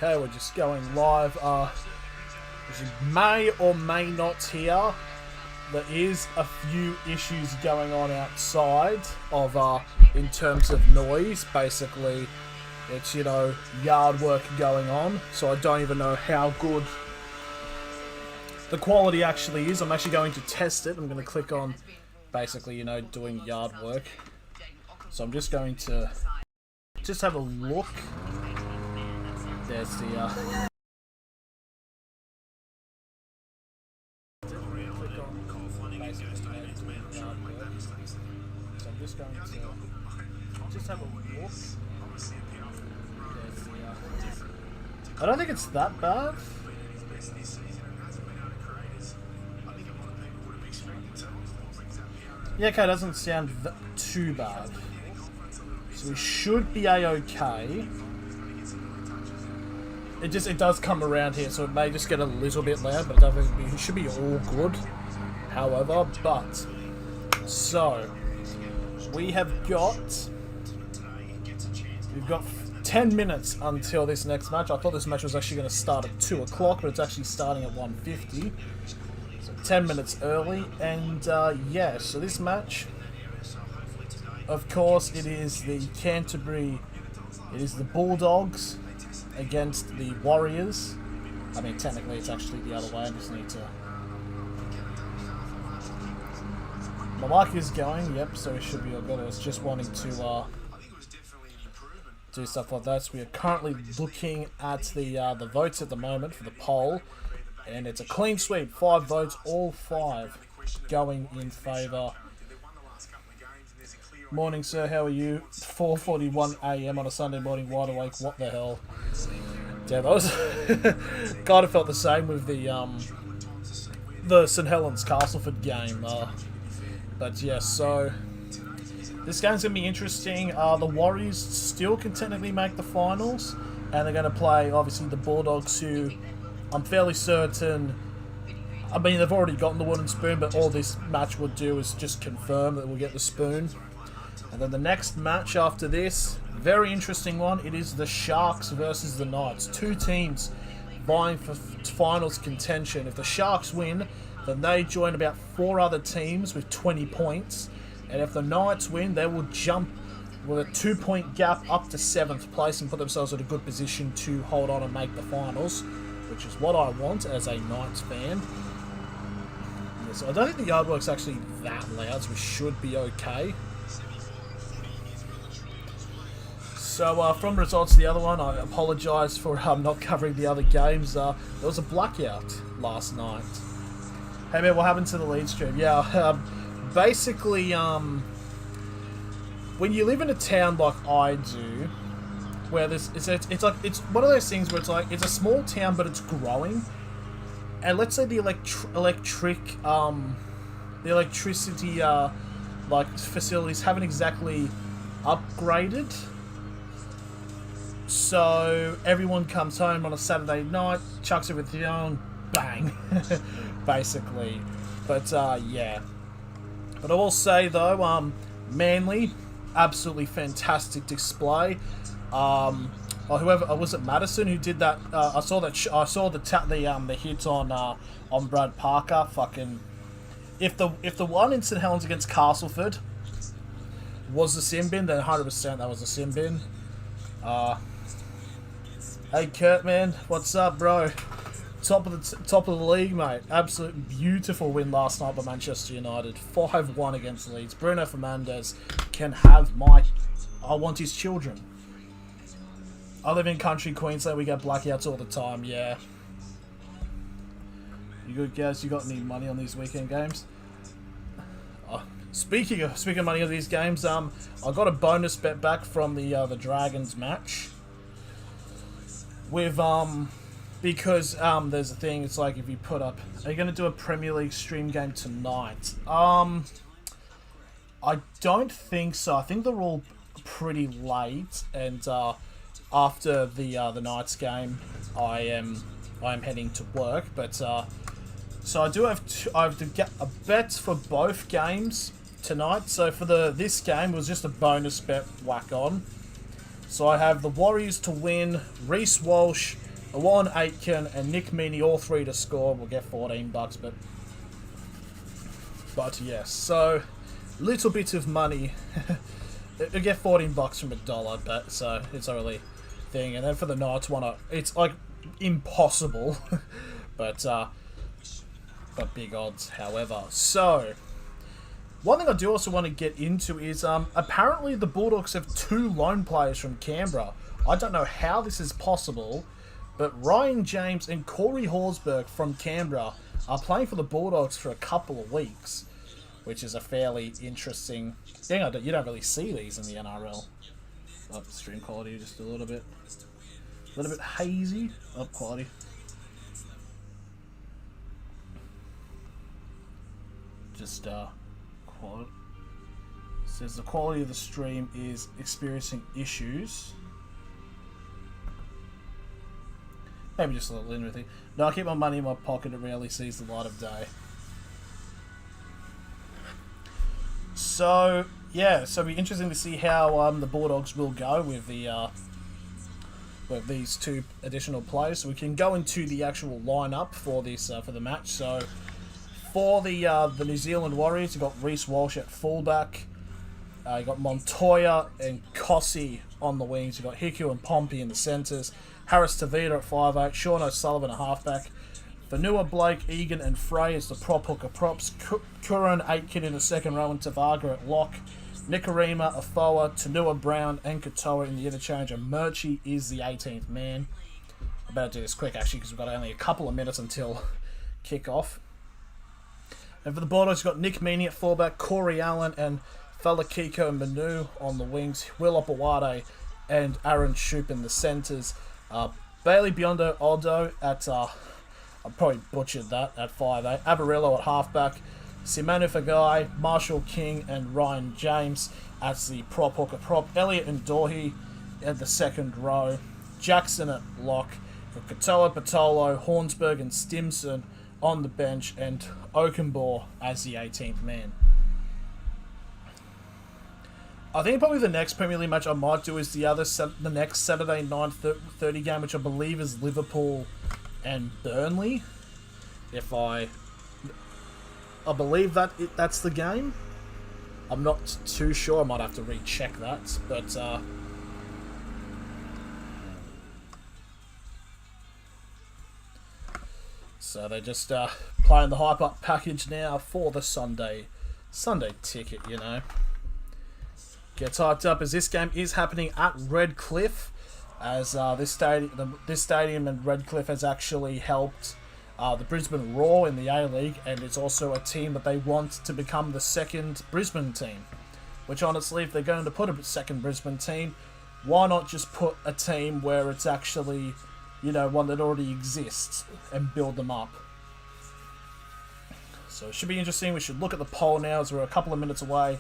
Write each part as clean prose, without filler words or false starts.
Okay, we're just going live. As you may or may not hear, there is a few issues going on outside of, in terms of noise. Basically, it's, yard work going on. So I don't even know how good the quality actually is. I'm actually going to test it. I'm going to click on, basically, doing yard work. So I'm just going to just have a look. There's the, click on basically doing yard work. So I'm just going to just have a look. There's the, I don't think it's that bad. Yeah, okay, it doesn't sound too bad. So we should be a-okay. It does come around here, so it may just get a little bit loud, but it should be all good. However, so we've got 10 minutes until this next match. I thought this match was actually going to start at 2 o'clock, but it's actually starting at 1:50. So 10 minutes early, and yeah, so this match, of course, it is the Bulldogs against the Warriors. I mean, technically it's actually the other way. I just need to... My mic is going, yep, so it should be all good. I was just wanting to do stuff like that. So we are currently looking at the votes at the moment for the poll, and it's a clean sweep. 5 votes, all 5 going in favour. Morning, sir. How are you? 4:41 a.m. on a Sunday morning, wide awake. What the hell? Yeah, that was kind of felt the same with the St Helens Castleford game. But yeah, so this game's gonna be interesting. The Warriors still can technically make the finals, and they're gonna play obviously the Bulldogs, who I'm fairly certain. I mean, they've already gotten the wooden spoon, but all this match would do is just confirm that we'll get the spoon. And then the next match after this, very interesting one. It is the Sharks versus the Knights. 2 teams vying for finals contention. If the Sharks win, then they join about 4 other teams with 20 points. And if the Knights win, they will jump with a 2-point gap up to 7th place and put themselves in a good position to hold on and make the finals, which is what I want as a Knights fan. Yeah, so I don't think the yard work's actually that loud, so we should be okay. So, from results of the other one, I apologise for not covering the other games. There was a blackout last night. Hey man, what happened to the lead stream? Yeah, basically, when you live in a town like I do, where it's one of those things where it's like, it's a small town but it's growing, and let's say the electricity facilities haven't exactly upgraded. So everyone comes home on a Saturday night, chucks everything on, bang, basically. But yeah. But I will say though, Manly, absolutely fantastic display. Whoever was it, Madison, who did that? I saw the hit on Brad Parker. Fucking, if the one in St Helens against Castleford was the sin bin, then 100% that was a sin bin. Hey Kurt, man, what's up, bro? Top of the league, mate. Absolute beautiful win last night by Manchester United. 5-1 against Leeds. Bruno Fernandes can have I want his children. I live in country Queensland. We get blackouts all the time. Yeah. You good, guys? You got any money on these weekend games? Speaking of money on these games, I got a bonus bet back from the Dragons match. With because there's a thing. It's like, if you put up, are you going to do a Premier League stream game tonight? I don't think so. I think they're all pretty late, and after the Knights game, I am heading to work. But so I do have I have to get a bet for both games tonight. So for this game, it was just a bonus bet whack on. So I have the Warriors to win, Reece Walsh Warren Aitken and Nick Meaney, all three to score, will get $14, but yes, so little bit of money. You get $14 from $1, but so it's a really thing. And then for the Knights one, it's like impossible, but big odds, however. So one thing I do also want to get into is apparently the Bulldogs have 2 loan players from Canberra. I don't know how this is possible, but Ryan James and Corey Horsburgh from Canberra are playing for the Bulldogs for a couple of weeks, which is a fairly interesting thing. You don't really see these in the NRL. Up stream quality just a little bit hazy. Up quality. Just quality. Says the quality of the stream is experiencing issues. Maybe just a little linear thing. No, I keep my money in my pocket. It rarely sees the light of day. So yeah, so it'll be interesting to see how the Bulldogs will go with the with these 2 additional players. So we can go into the actual lineup for this for the match. So for the New Zealand Warriors, you got Reece Walsh at fullback. You got Montoya and Kossi on the wings. You got Hiku and Pompey in the centres. Harris Tavita at 5'8", Sean O'Sullivan at halfback. Vanua, Blake, Egan and Frey as the prop hooker props. Curran, Aitken in the second row and Tavaga at lock. Nikorima, Afoa, Tanua, Brown and Katoa in the interchange. And Murchie is the 18th man. I better do this quick actually because we've got only a couple of minutes until kick-off. And for the Bulldogs, you've got Nick Meaney at fullback, Corey Allen and Falakiko Manu on the wings. Will Opawade and Aaron Shoop in the centres. Bailey Biondo Odo at, I probably butchered that, at 5'8". Avarillo at halfback. Simanu Fagai, Marshall King and Ryan James as the prop hooker prop. Elliott and Dorhe at the second row. Jackson at lock. Katoa, Patolo, Hornsberg and Stimson on the bench. And Okenbaugh as the 18th man. I think probably the next Premier League match I might do is the next Saturday 9:30 game, which I believe is Liverpool and Burnley. I believe that's the game. I'm not too sure. I might have to recheck that, but so they're just playing the hype up package now for the Sunday ticket, you know. Gets hyped up as this game is happening at Redcliffe, as this stadium in Redcliffe has actually helped the Brisbane Roar in the A-League, and it's also a team that they want to become the second Brisbane team. Which honestly, if they're going to put a second Brisbane team, why not just put a team where it's actually, you know, one that already exists and build them up. So it should be interesting. We should look at the poll now as we're a couple of minutes away.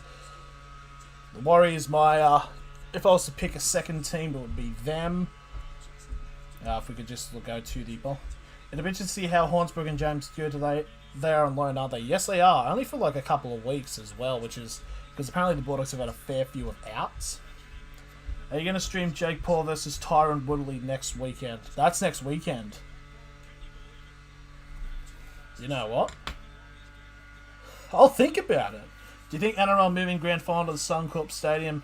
The Warriors, if I was to pick a second team, it would be them. If we could just go to the poll. It'll be interesting to see how Hornsberg and James do today. They are on loan, aren't they? Yes, they are. Only for like a couple of weeks as well, which is because apparently the Bulldogs have had a fair few of outs. Are you going to stream Jake Paul versus Tyron Woodley next weekend? That's next weekend. You know what? I'll think about it. Do you think NRL moving grand final to the Suncorp Stadium?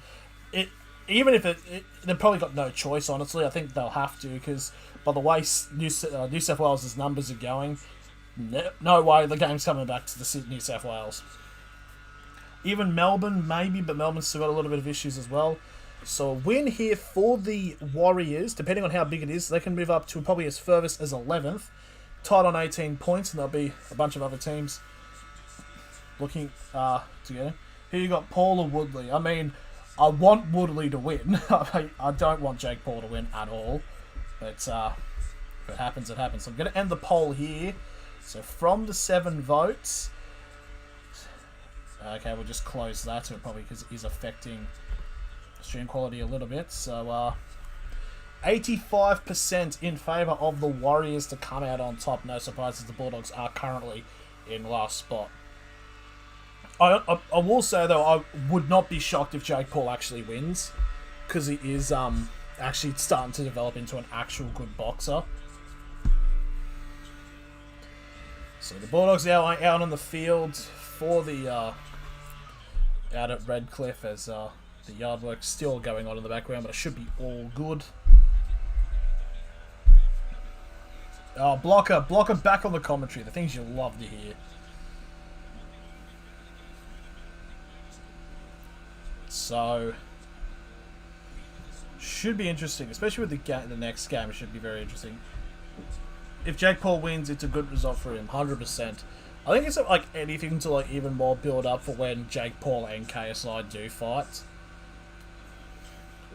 Even if they've probably got no choice, honestly. I think they'll have to, because by the way New South Wales' numbers are going, no way the game's coming back to the New South Wales. Even Melbourne, maybe, but Melbourne's still got a little bit of issues as well. So a win here for the Warriors, depending on how big it is, they can move up to probably as furthest as 11th, tied on 18 points, and there'll be a bunch of other teams looking to get him. Here you got Paul or Woodley. I mean, I want Woodley to win. I don't want Jake Paul to win at all. But if it happens, it happens. So I'm going to end the poll here. So from the 7 votes... Okay, we'll just close that, so probably because it is affecting stream quality a little bit. So 85% in favour of the Warriors to come out on top. No surprises, the Bulldogs are currently in last spot. I will say, though, I would not be shocked if Jake Paul actually wins, because he is actually starting to develop into an actual good boxer. So the Bulldogs now out on the field for the out at Redcliffe as the yard work's still going on in the background, but it should be all good. Oh, Blocker back on the commentary. The things you love to hear. So should be interesting, especially with the next game. It should be very interesting. If Jake Paul wins, it's a good result for him, 100%. I think it's like anything to like even more build up for when Jake Paul and KSI do fight,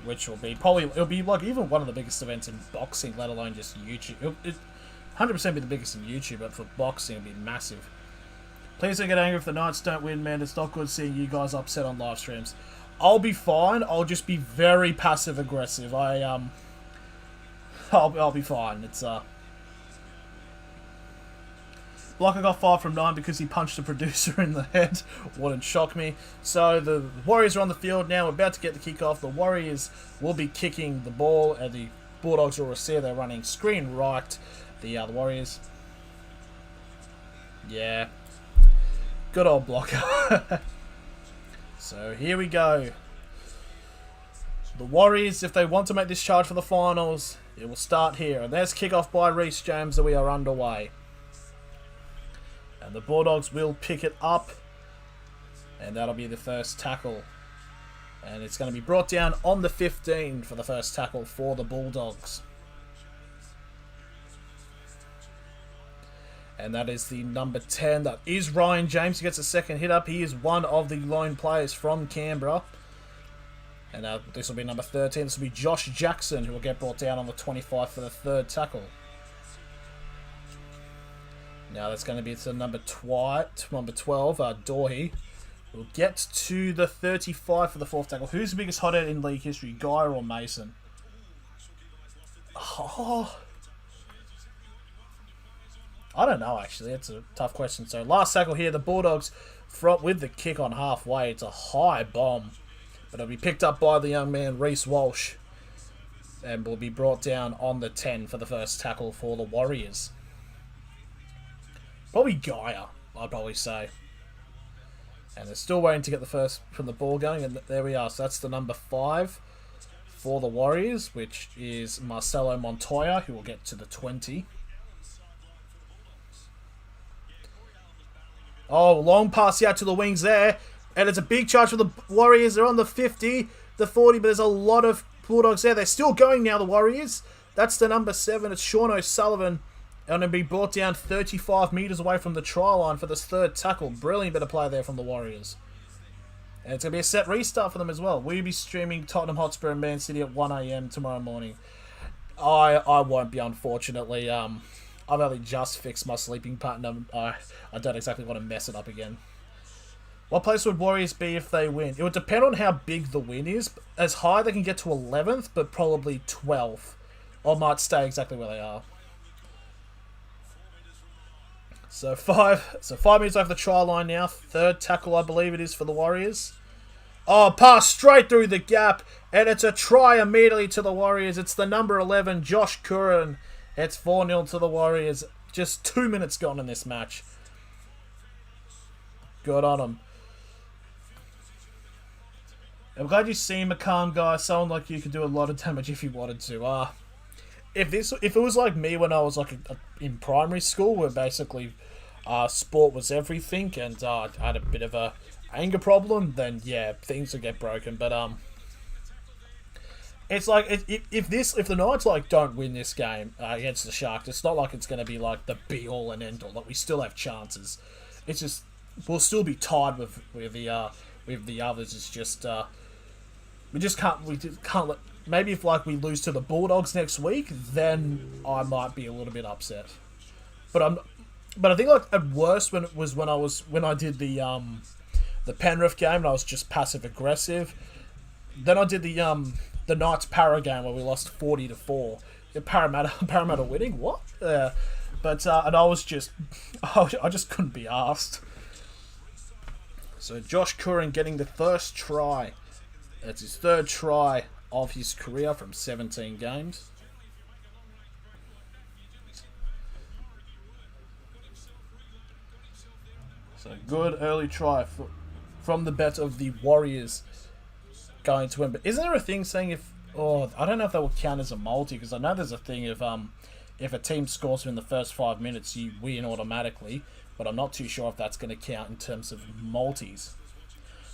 which will be it'll be like even one of the biggest events in boxing, let alone just YouTube. It 100% be the biggest in YouTube, but for boxing it'll be massive. Please don't get angry if the Knights don't win, man. It's not good seeing you guys upset on live streams. I'll be fine. I'll just be very passive aggressive. I'll be fine. It's Blocker got 5 from 9 because he punched a producer in the head. Wouldn't shock me. So the Warriors are on the field now. We're about to get the kickoff. The Warriors will be kicking the ball, and the Bulldogs will receive. They're running screen right. The Warriors. Yeah. Good old Blocker. So here we go. The Warriors, if they want to make this charge for the finals, it will start here. And there's kickoff by Reece James, and we are underway. And the Bulldogs will pick it up. And that'll be the first tackle. And it's going to be brought down on the 15 for the first tackle for the Bulldogs. And that is the number 10. That is Ryan James. He gets a second hit up. He is one of the lone players from Canberra. And this will be number 13. This will be Josh Jackson, who will get brought down on the 25 for the third tackle. Now that's going to be to number 12, Dorhey. We'll get to the 35 for the fourth tackle. Who's the biggest hothead in league history, Guy or Mason? Oh, I don't know, actually. It's a tough question. So last tackle here, the Bulldogs front with the kick on halfway. It's a high bomb, but it'll be picked up by the young man, Reece Walsh, and will be brought down on the 10 for the first tackle for the Warriors. Probably Gaia, I'd probably say. And they're still waiting to get the first from the ball going, and there we are. So that's the number 5 for the Warriors, which is Marcelo Montoya, who will get to the 20. Oh, long pass out to the wings there. And it's a big charge for the Warriors. They're on the 50, the 40, but there's a lot of Bulldogs there. They're still going now, the Warriors. That's the number 7. It's Sean O'Sullivan. And it'll be brought down 35 metres away from the try line for this third tackle. Brilliant bit of play there from the Warriors. And it's going to be a set restart for them as well. We'll be streaming Tottenham Hotspur and Man City at 1 AM tomorrow morning. I won't be, unfortunately. I've only just fixed my sleeping pattern. I don't exactly want to mess it up again. What place would Warriors be if they win? It would depend on how big the win is. As high, they can get to 11th, but probably 12th. Or might stay exactly where they are. So 5 minutes over the try line now. Third tackle, I believe it is, for the Warriors. Oh, pass straight through the gap. And it's a try immediately to the Warriors. It's the number 11, Josh Curran. It's 4-0 to the Warriors. Just 2 minutes gone in this match. Good on them. I'm glad you see McCann, guy. Someone like you could do a lot of damage if you wanted to. If it was like me when I was like in primary school, where basically sport was everything, and I had a bit of a anger problem, then yeah, things would get broken. But it's like if the Knights like don't win this game against the Sharks, it's not like it's going to be like the be all and end all. Like, we still have chances. It's just we'll still be tied with the others. It's just we just can't let. Maybe if like we lose to the Bulldogs next week, then I might be a little bit upset. But I think like at worst when I did the Penrith game and I was just passive aggressive. Then I did the Knights Para game where we lost 40-4. Parramatta winning, what? But and I just couldn't be asked. So Josh Curran getting the first try. That's his third try of his career from 17 games. So good early try from the bet of the Warriors going to win. But isn't there a thing saying if... Oh, I don't know if that would count as a multi, because I know there's a thing if a team scores within the first 5 minutes, you win automatically. But I'm not too sure if that's going to count in terms of multis.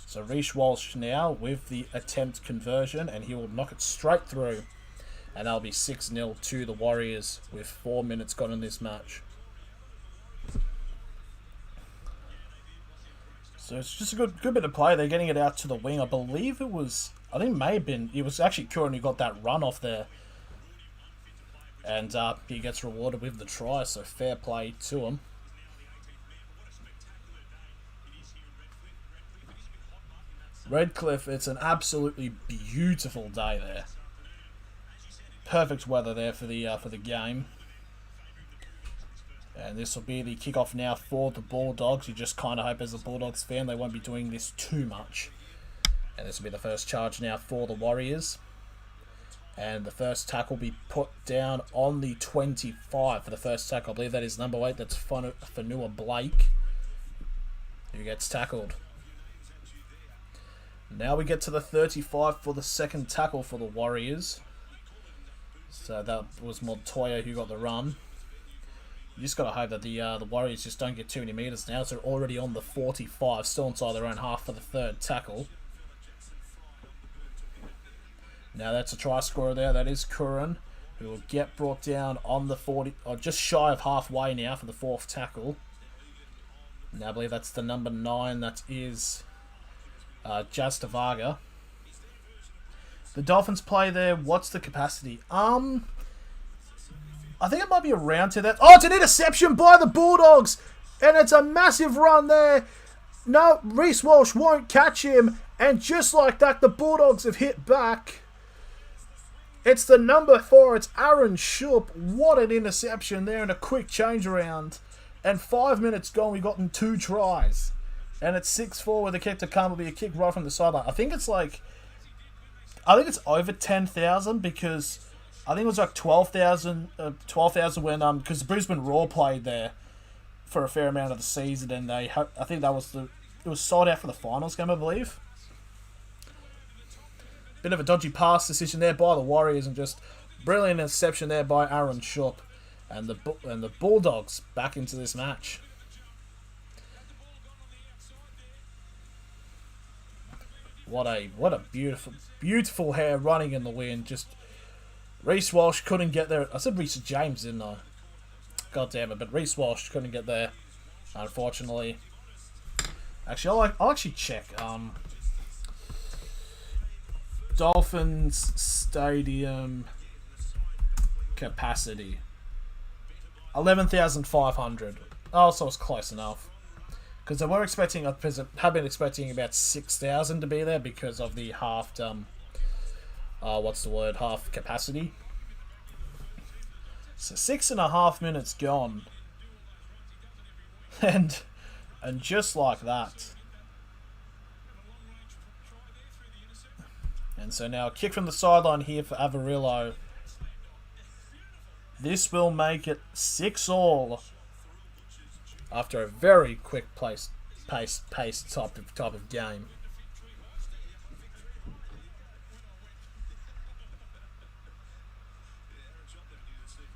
So Reece Walsh now with the attempt conversion, and he will knock it straight through. And that'll be 6-0 to the Warriors with 4 minutes gone in this match. So it's just a good bit of play. They're getting it out to the wing. I believe it was... I think it may have been... It was actually Curran who got that run off there. And he gets rewarded with the try, so fair play to him. Redcliffe, it's an absolutely beautiful day there. Perfect weather there for the game. And this will be the kickoff now for the Bulldogs. You just kind of hope as a Bulldogs fan they won't be doing this too much. And this will be the first charge now for the Warriors. And the first tackle will be put down on the 25 for the first tackle. I believe that is number 8. That's Fanua Blake, who gets tackled. Now we get to the 35 for the second tackle for the Warriors. So that was Montoya who got the run. You just got to hope that the Warriors just don't get too many metres now. So they're already on the 45, still inside their own half for the third tackle. Now that's a try scorer there. That is Curran, who will get brought down on the 40, or just shy of halfway now for the fourth tackle. Now I believe that's the number 9. That is Jazz Tavaga. The Dolphins play there. What's the capacity? I think it might be around to that. Oh, it's an interception by the Bulldogs. And it's a massive run there. No, Reece Walsh won't catch him. And just like that, the Bulldogs have hit back. It's the number 4. It's Aaron Shoop. What an interception there and a quick change around. And 5 minutes gone, we've gotten 2 tries. And it's 6-4 with a kick to come. It'll be a kick right from the sideline. I think it's over 10,000 because I think it was like 12,000 when because the Brisbane Roar played there for a fair amount of the season, and I think that was it was sold out for the finals game, I believe. Bit of a dodgy pass decision there by the Warriors, and just brilliant interception there by Aaron Shoop, and the Bulldogs back into this match. What a beautiful hair running in the wind. Just Reece Walsh couldn't get there. I said Reece James, didn't I? God damn it! But Reece Walsh couldn't get there, unfortunately. Actually, I'll actually check. Dolphins Stadium capacity 11,500. Oh, so it's close enough. Because they were expecting, have been expecting about 6,000 to be there because of the half capacity. So 6.5 minutes gone, and just like that. And so now a kick from the sideline here for Avarillo. This will make it 6-all. After a very quick pace type of game.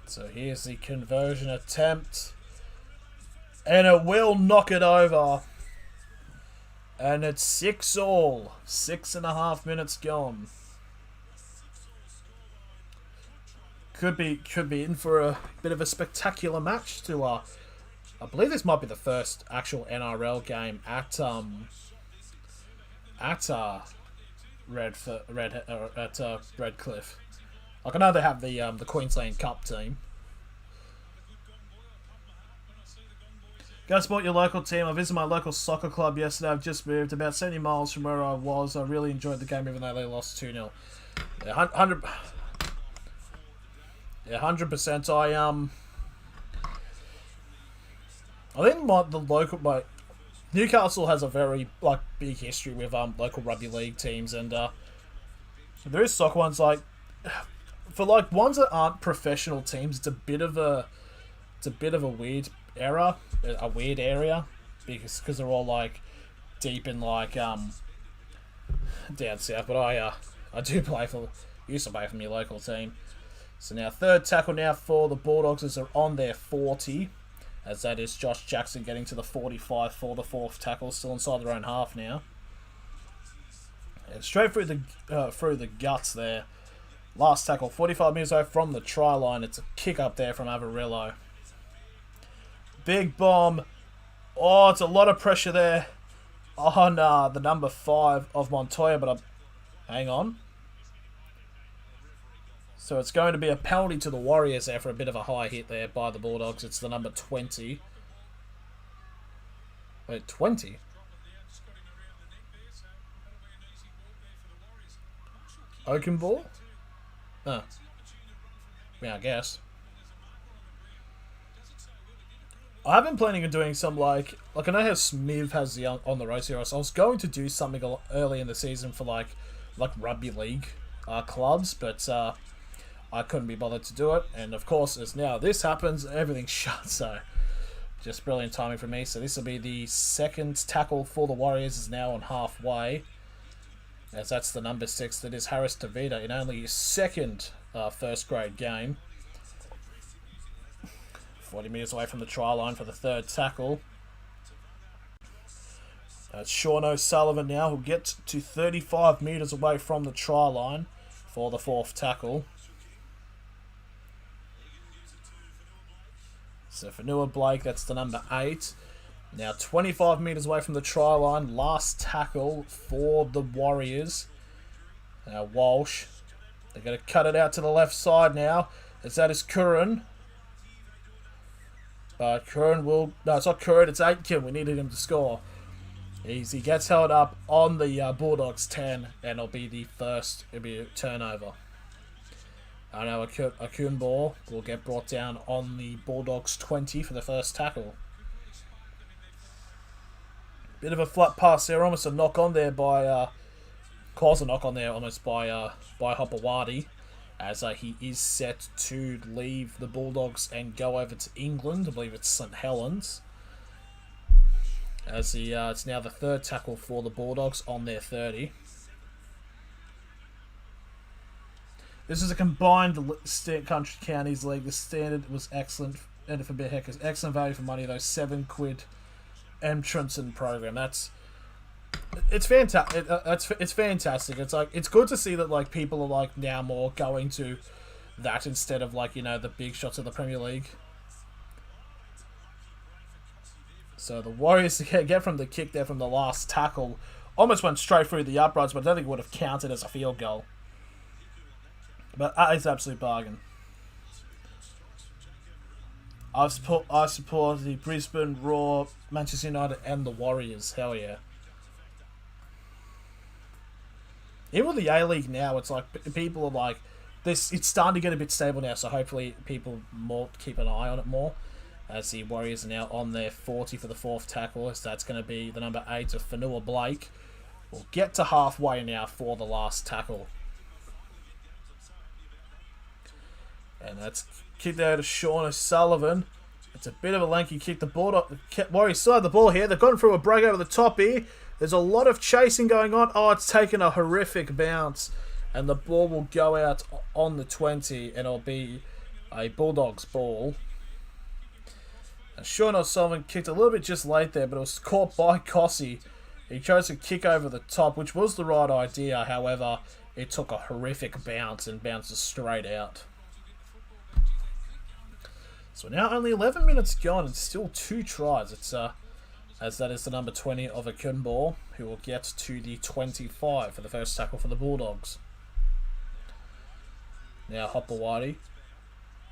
So here's the conversion attempt. And it will knock it over. And it's 6-all. 6.5 minutes gone. Could be in for a bit of a spectacular match to I believe this might be the first actual NRL game at Redcliffe. Like, I know they have the Queensland Cup team. Go support your local team. I visited my local soccer club yesterday. I've just moved about 70 miles from where I was. I really enjoyed the game even though they lost 2-0. Yeah, 100%. I think Newcastle has a very big history with local rugby league teams, and there is soccer ones for ones that aren't professional teams. It's a bit of a weird area. because they're all like deep in like down south. But I do used to play for my local team. So now third tackle now for the Bulldogs as they're on their 40. As that is Josh Jackson getting to the 45 for the fourth tackle, still inside their own half now. And straight through the guts there. Last tackle, 45 metres away from the try line. It's a kick up there from Avarillo. Big bomb. Oh, it's a lot of pressure there on the number 5 of Montoya, but hang on. So it's going to be a penalty to the Warriors there for a bit of a high hit there by the Bulldogs. It's the number 20. Wait, 20? Oakenball? Oh. Yeah, I guess. I've been planning on doing some like I know how Smith has the on the road here, so I was going to do something early in the season for like rugby league clubs, but I couldn't be bothered to do it, and of course as now this happens, everything's shut, so just brilliant timing for me. So this will be the second tackle for the Warriors, is now on halfway, as that's the number 6, that is Harris DeVita in only his second first grade game. 40 metres away from the try line for the third tackle. It's Sean O'Sullivan now, who'll get to 35 metres away from the try line for the fourth tackle. So for Fanua Blake, that's the number 8. Now 25 metres away from the try line. Last tackle for the Warriors. Now Walsh. They're going to cut it out to the left side now. As that is Curran. Curran will... No, it's not Curran, it's Aitken. We needed him to score. He gets held up on the Bulldogs 10, and it'll be the first... It'll be a turnover. I know a Kuhn ball will get brought down on the Bulldogs 20 for the first tackle. Bit of a flat pass there, almost a knock on there by... Calls a knock on there almost by Hopewadi, as he is set to leave the Bulldogs and go over to England. I believe it's St Helens. As it's now the third tackle for the Bulldogs on their 30. This is a combined country counties league. The standard was excellent, and for bit heck, excellent value for money. Those £7 entrance and program. It's fantastic. It's fantastic. It's like it's good to see that like people are like now more going to that instead of like the big shots of the Premier League. So the Warriors get from the kick there from the last tackle, almost went straight through the uprights, but I don't think it would have counted as a field goal. But it's an absolute bargain. I support the Brisbane Roar, Manchester United, and the Warriors. Hell yeah. Even with the A-League now, it's like people are like this. It's starting to get a bit stable now, so hopefully people more keep an eye on it more. As the Warriors are now on their 40 for the fourth tackle, so that's going to be the number 8 of Fanua Blake. We'll get to halfway now for the last tackle. And that's kicked out to Sean O'Sullivan. It's a bit of a lanky kick. The Warriors still have the ball here. They've gone through a break over the top here. There's a lot of chasing going on. Oh, it's taken a horrific bounce. And the ball will go out on the 20. And it'll be a Bulldogs ball. And Sean O'Sullivan kicked a little bit just late there, but it was caught by Cossey. He chose to kick over the top, which was the right idea. However, it took a horrific bounce and bounces straight out. So now only 11 minutes gone and still 2 tries. It's as that is the number 20 of a Kunball, who will get to the 25 for the first tackle for the Bulldogs. Now Hopewadi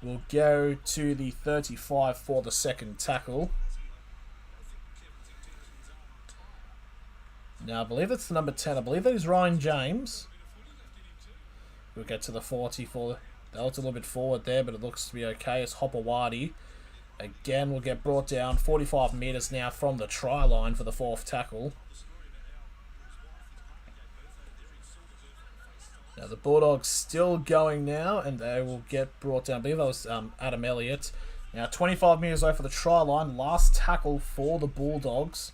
will go to the 35 for the second tackle. Now I believe that's the number 10. I believe that is Ryan James. We'll get to the 40 for... That looks a little bit forward there, but it looks to be okay. It's Hopewadi. Again, will get brought down 45 metres now from the try line for the fourth tackle. Now the Bulldogs still going now, and they will get brought down. I believe that was Adam Elliott. Now 25 metres away for the try line. Last tackle for the Bulldogs.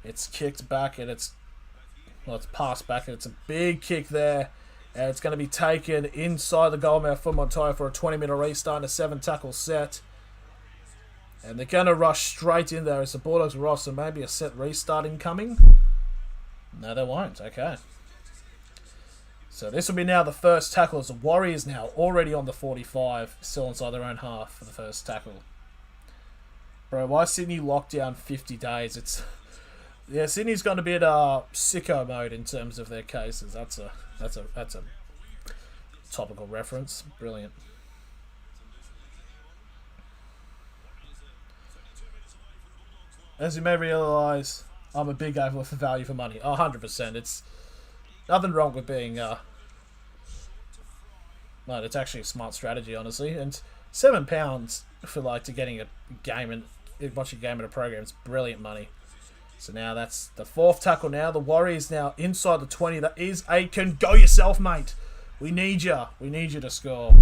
It's kicked back and it's passed back and it's a big kick there. And it's going to be taken inside the goalmouth for Montoya for a 20-minute restart and a 7-tackle set. And they're going to rush straight in there as the Bulldogs were off, so maybe a set restart incoming. No, they won't. Okay. So this will be now the first tackle as the Warriors now already on the 45, still inside their own half for the first tackle. Bro, why Sydney locked down 50 days? Yeah, Sydney's going to be at sicko mode in terms of their cases. That's a topical reference. Brilliant. As you may realise, I'm a big advocate for value for money. 100%. It's nothing wrong with being... No, it's actually a smart strategy, honestly. And £7 for to getting a game and watching a game in a program is brilliant money. So now that's the 4th tackle now. The Warriors now inside the 20. That is Aitken. Go yourself, mate. We need you. We need you to score.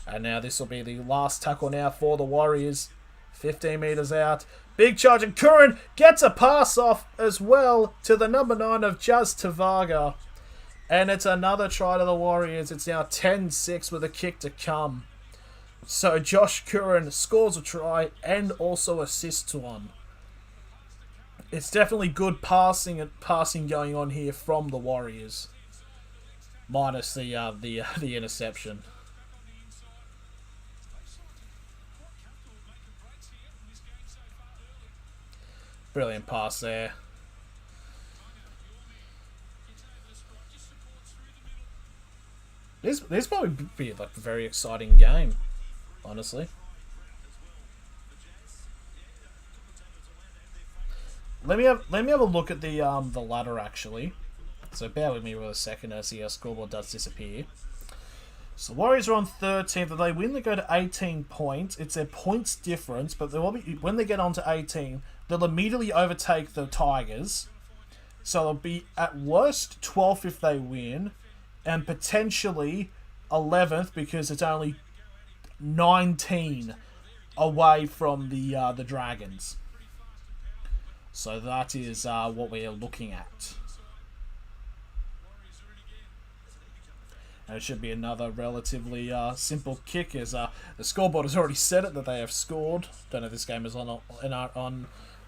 And now this will be the last tackle now for the Warriors. 15 metres out. Big charge, and Curran gets a pass off as well to the number 9 of Jazz Tavaga. And it's another try to the Warriors. It's now 10-6 with a kick to come. So Josh Curran scores a try and also assists one. It's definitely good passing going on here from the Warriors. Minus the interception. Brilliant pass there. This probably be a very exciting game, honestly. Let me have a look at the ladder actually. So bear with me for a second as the scoreboard does disappear. So Warriors are on 13th. If they win, they go to 18 points. It's their points difference, but when they get on to 18, they'll immediately overtake the Tigers. So they'll be at worst 12th if they win, and potentially 11th because it's only 19 away from the Dragons. So that is what we are looking at. And it should be another relatively simple kick as the scoreboard has already said it that they have scored. Don't know if this game is on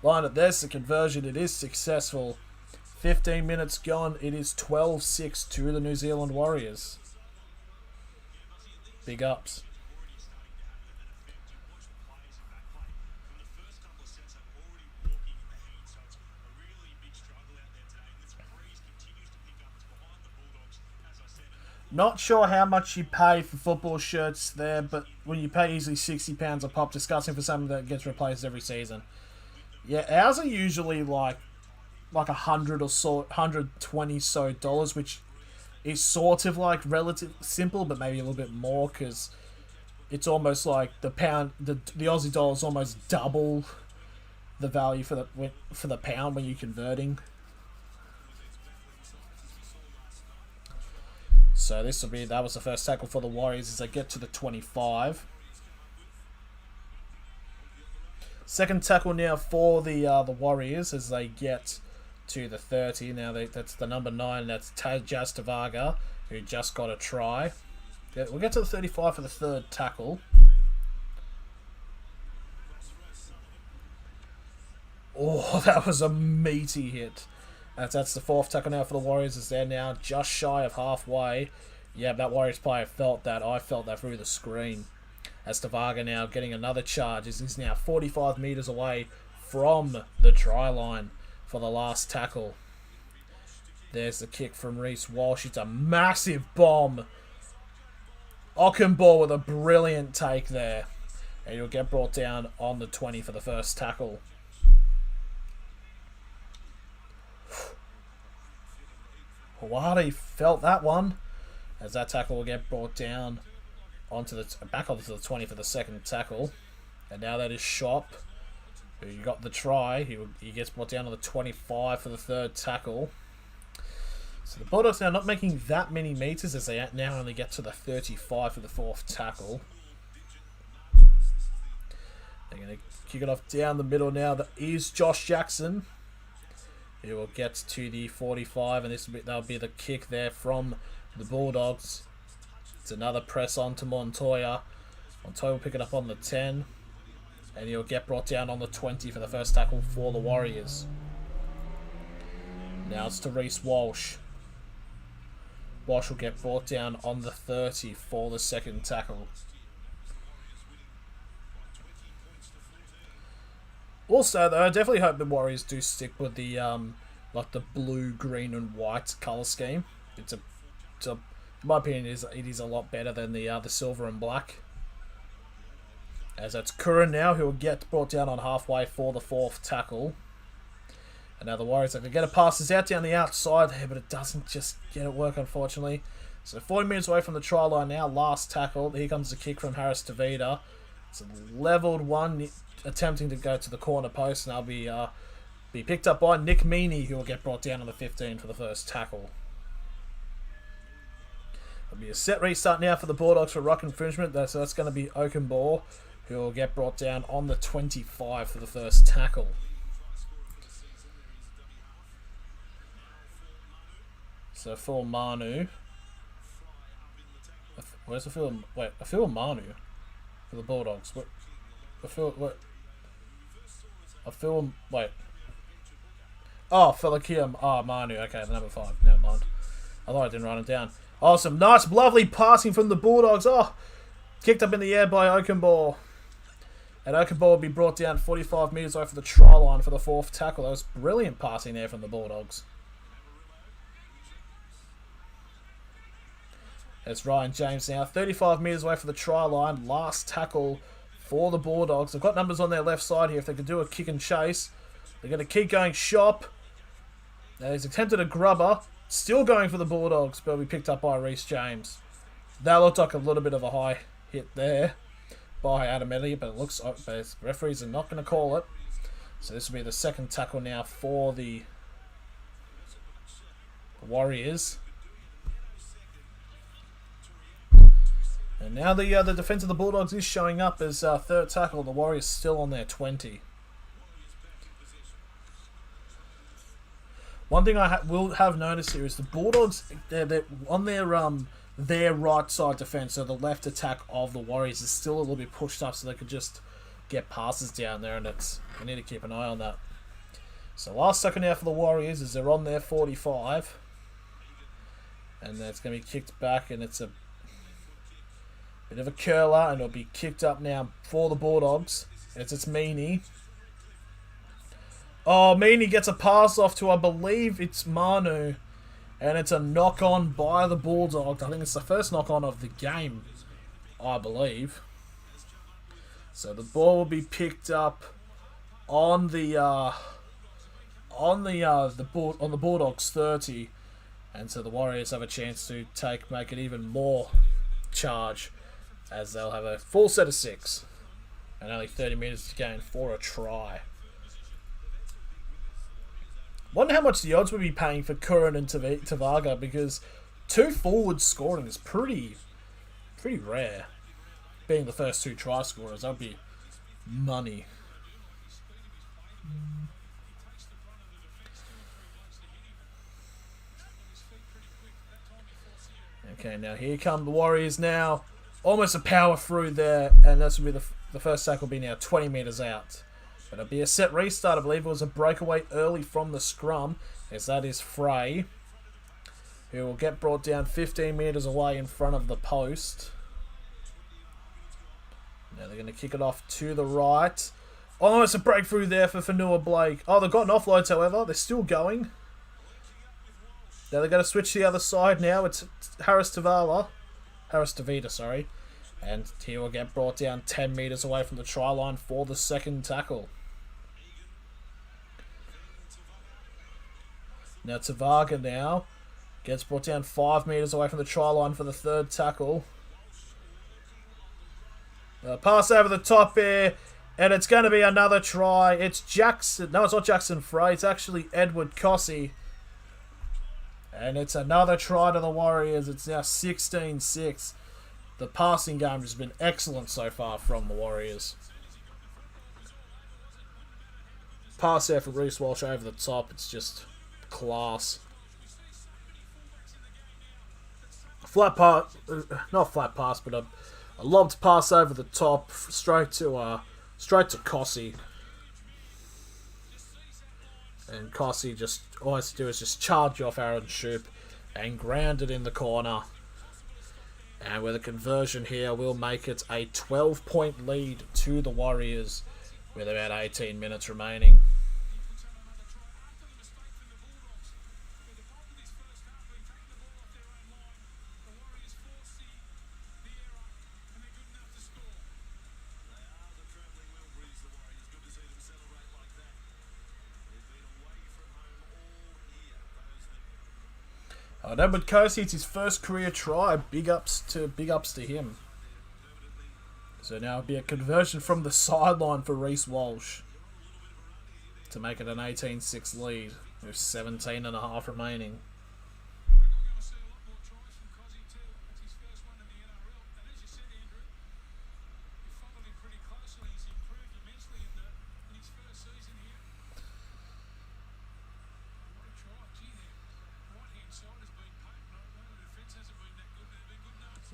line at this. The conversion, it is successful. 15 minutes gone. It is 12-6 to the New Zealand Warriors. Big ups. Not sure how much you pay for football shirts there, but when you pay easily £60 a pop, discussing for something that gets replaced every season. Yeah, ours are usually like $100 or so, $120 so dollars, which is sort of like relative simple, but maybe a little bit more because it's almost like the pound, the Aussie dollar is almost double the value for the pound when you're converting. So that was the first tackle for the Warriors as they get to the 25. Second tackle now for the Warriors as they get to the 30. Now that's the number 9. That's Jazz Tavaga, who just got a try. We'll get to the 35 for the third tackle. Oh, that was a meaty hit. That's the 4th tackle now for the Warriors as they're now just shy of halfway. Yeah, that Warriors player felt that. I felt that through the screen. As Tavaga now getting another charge. He's now 45 metres away from the try line for the last tackle. There's the kick from Reece Walsh. It's a massive bomb. Ockenball with a brilliant take there. And he'll get brought down on the 20 for the first tackle. Hawaii felt that one as that tackle will get brought down back onto the 20 for the second tackle. And now that is Shop, who got the try. He gets brought down on the 25 for the third tackle. So the Bulldogs now not making that many metres as they now only get to the 35 for the 4th tackle. They're going to kick it off down the middle now. That is Josh Jackson. He will get to the 45, and that'll be the kick there from the Bulldogs. It's another press on to Montoya. Montoya will pick it up on the 10, and he'll get brought down on the 20 for the first tackle for the Warriors. Now it's to Reece Walsh. Walsh will get brought down on the 30 for the second tackle. Also, though, I definitely hope the Warriors do stick with the like the blue, green, and white color scheme. It's in my opinion, it is a lot better than the silver and black. As that's Curran now, who will get brought down on halfway for the fourth tackle. And now the Warriors, they get a pass. It's out down the outside there, but it doesn't just get it work, unfortunately. So 40 minutes away from the try line now. Last tackle. Here comes the kick from Harris Tavita. It's a leveled one, attempting to go to the corner post, and that'll be picked up by Nick Meaney, who will get brought down on the 15 for the first tackle. It'll be a set restart now for the Bulldogs for ruck infringement. So that's going to be Okenbaugh, who will get brought down on the 25 for the first tackle. So for Manu. Where's the film? Wait, I feel Manu for the Bulldogs. Wait. Oh, Felakiam. Oh, Manu. Okay, the number 5. Never mind. I thought I didn't write it down. Awesome. Nice, lovely passing from the Bulldogs. Oh, kicked up in the air by Okenbaugh. And Okenbaugh will be brought down 45 metres away for the try line for the fourth tackle. That was brilliant passing there from the Bulldogs. It's Ryan James now. 35 metres away for the try line. Last tackle for the Bulldogs. They've got numbers on their left side here. If they could do a kick and chase, they're going to keep going shop. Now he's attempted a grubber. Still going for the Bulldogs, but will be picked up by Reece James. That looked like a little bit of a high hit there by Adam Elliott, but it looks like the referees are not going to call it. So this will be the second tackle now for the Warriors. And now the defence of the Bulldogs is showing up as third tackle. The Warriors still on their 20. One thing I will have noticed here is the Bulldogs, they're on their right side defence, so the left attack of the Warriors is still a little bit pushed up, so they could just get passes down there, and we need to keep an eye on that. So last second now for the Warriors is they're on their 45, and then it's going to be kicked back, and it's a bit of a curler, and it'll be kicked up now for the Bulldogs. It's Meaney. Oh, Meaney gets a pass off to, I believe it's Manu. And it's a knock-on by the Bulldogs. I think it's the first knock-on of the game, I believe. So the ball will be picked up on the Bulldogs 30. And so the Warriors have a chance to make it even more charge, as they'll have a full set of 6 and only 30 minutes to gain for a try. Wonder how much the odds would be paying for Curran and Tavaga, because 2 forwards scoring is pretty rare. Being the first 2 try scorers, that would be money. Okay, now here come the Warriors now. Almost a power through there, and this will be the first sack will be now 20 metres out. But it'll be a set restart. I believe it was a breakaway early from the scrum, as that is Frey, who will get brought down 15 metres away in front of the post. Now they're going to kick it off to the right. Oh, it's a breakthrough there for Fanua Blake. Oh, they've gotten offloads, however. They're still going. Now they're going to switch to the other side now. It's Harris Tavita, sorry. And he will get brought down 10 metres away from the try line for the second tackle. Now Tavaga now gets brought down 5 metres away from the try line for the third tackle. Pass over the top here, and it's going to be another try. It's Jackson. No, it's not Jackson Frey. It's actually Edward Cossey. And it's another try to the Warriors. It's now 16-6. The passing game has been excellent so far from the Warriors. pass there from Reece Walsh over the top. It's just class. Flat pass, not flat pass, but a lobbed pass over the top, straight to Kossie. And Kossie just, all he has to do is just charge off Aaron Shoop and ground it in the corner. And with a conversion here, we'll make it a 12-point lead to the Warriors with about 18 minutes remaining. Edward Kossie, it's his first career try. Big ups to him. So now it'll be a conversion from the sideline for Reece Walsh to make it an 18-6 lead with 17.5 remaining.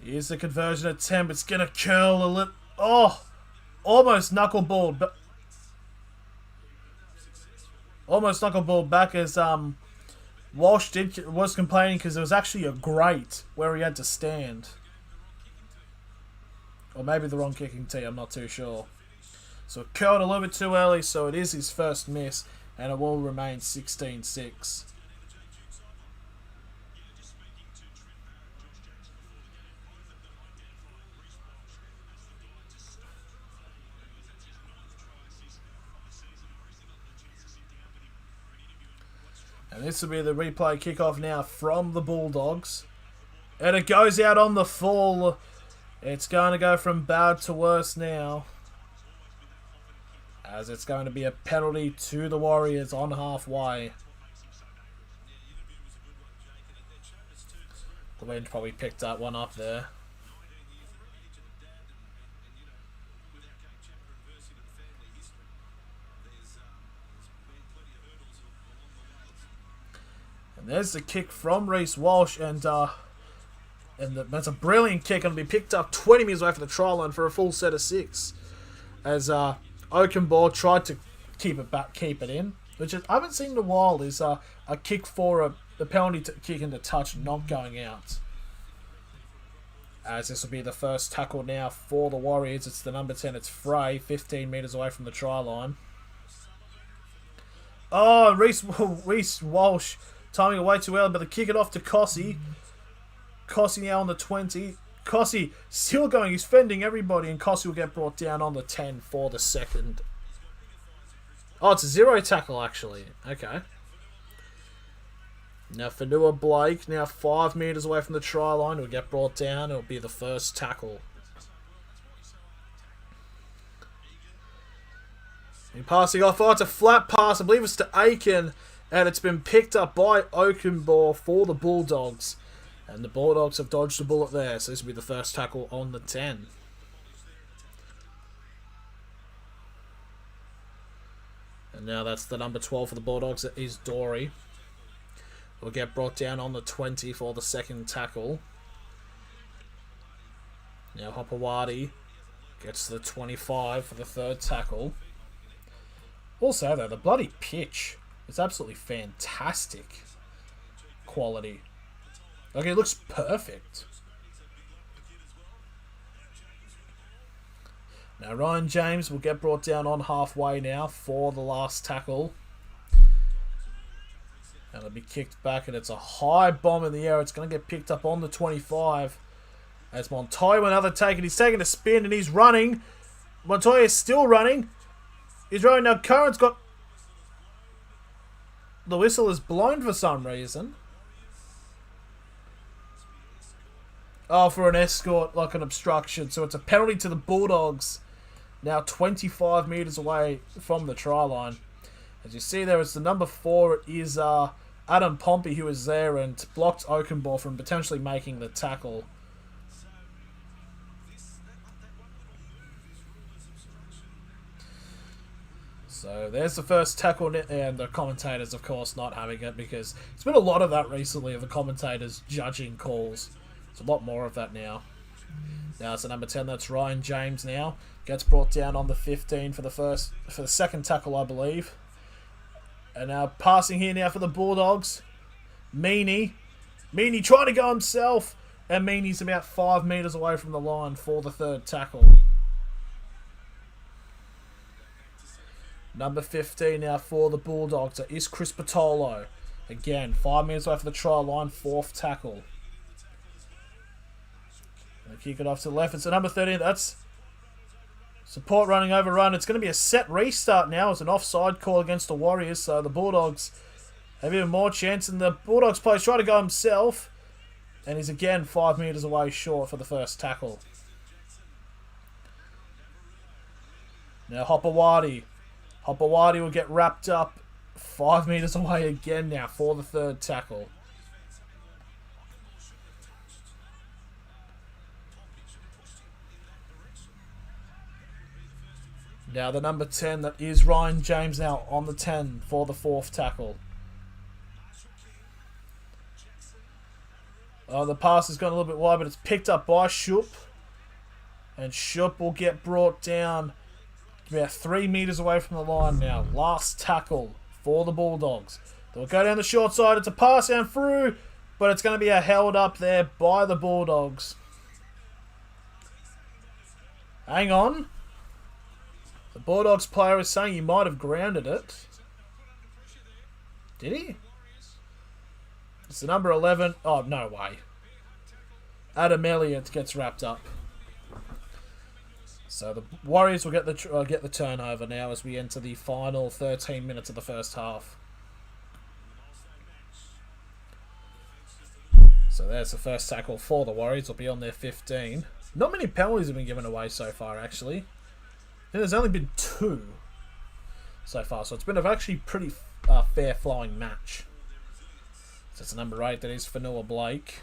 Here's the conversion attempt. It's going to curl a little. Oh! Almost knuckleballed. But almost knuckleballed back as Walsh was complaining because there was actually a grate where he had to stand. Or maybe the wrong kicking tee. I'm not too sure. So it curled a little bit too early. So it is his first miss. And it will remain 16-6. And this will be the replay kickoff now from the Bulldogs. And it goes out on the full. It's going to go from bad to worse now, as it's going to be a penalty to the Warriors on halfway. The wind probably picked that one up there. There's the kick from Reece Walsh, and that's a brilliant kick, and it'll be picked up 20 metres away from the try line for a full set of 6. As Oakenbaugh tried to keep it in, which I haven't seen in a while. Is a kick for the penalty kick into touch not going out. As this will be the first tackle now for the Warriors. It's the number 10. It's Frey, 15 metres away from the try line. Oh, Reece Walsh. Timing it way too early, but they kick it off to Kossie. Kossie now on the 20. Kossie still going. He's fending everybody, and Kossie will get brought down on the 10 for the second. Oh, it's a 0 tackle, actually. Okay. Now, Fanua Blake, now 5 metres away from the try line. Will get brought down. It'll be the first tackle. And passing off. Oh, it's a flat pass. I believe it's to Aiken. And it's been picked up by Oakenbaugh for the Bulldogs. And the Bulldogs have dodged a bullet there. So this will be the first tackle on the 10. And now that's the number 12 for the Bulldogs. It is Dory. Will get brought down on the 20 for the second tackle. Now Hopewadi gets to the 25 for the third tackle. Also, though, the bloody pitch. It's absolutely fantastic quality. Like, it looks perfect. Now, Ryan James will get brought down on halfway now for the last tackle. And it'll be kicked back, and it's a high bomb in the air. It's going to get picked up on the 25. As Montoya, another take, and he's taking a spin, and he's running. Montoya is still running. He's running. Now, Curran's got... The whistle is blown for some reason. Oh, for an escort, like an obstruction. So it's a penalty to the Bulldogs. Now 25 metres away from the try line. As you see there, it's the number 4. It is Adam Pompey who is there and blocked Oakenbaugh from potentially making the tackle. So there's the first tackle, and the commentators, of course, not having it because it's been a lot of that recently of the commentators judging calls. There's a lot more of that now. Now it's the number 10. That's Ryan James. Now gets brought down on the 15 for the second tackle, I believe. And now passing here now for the Bulldogs. Meaney trying to go himself, and Meaney's about 5 metres away from the line for the third tackle. Number 15 now for the Bulldogs is Chris Patolo. Again, 5 metres away from the try line, fourth tackle. They kick it off to the left. It's the number 13. That's support running overrun. It's going to be a set restart now. It's an offside call against the Warriors, so the Bulldogs have even more chance. And the Bulldogs player's trying to go himself, and he's again 5 metres away short for the first tackle. Now Hopewadi will get wrapped up 5 metres away again now for the third tackle. Now the number 10, that is Ryan James now on the 10 for the fourth tackle. The pass has gone a little bit wide, but it's picked up by Shoop. And Shoop will get brought down about 3 metres away from the line now. Last tackle for the Bulldogs. They'll go down the short side. It's a pass down through, but it's going to be held up there by the Bulldogs. Hang on. The Bulldogs player is saying he might have grounded it. Did he? It's the number 11. Oh, no way. Adam Elliott gets wrapped up. So the Warriors will get the turnover now as we enter the final 13 minutes of the first half. So there's the first tackle for the Warriors. Will be on their 15. Not many penalties have been given away so far, actually. There's only been 2 so far, so it's been a actually pretty fair flowing match. So it's number 8. That is Fanua Blake.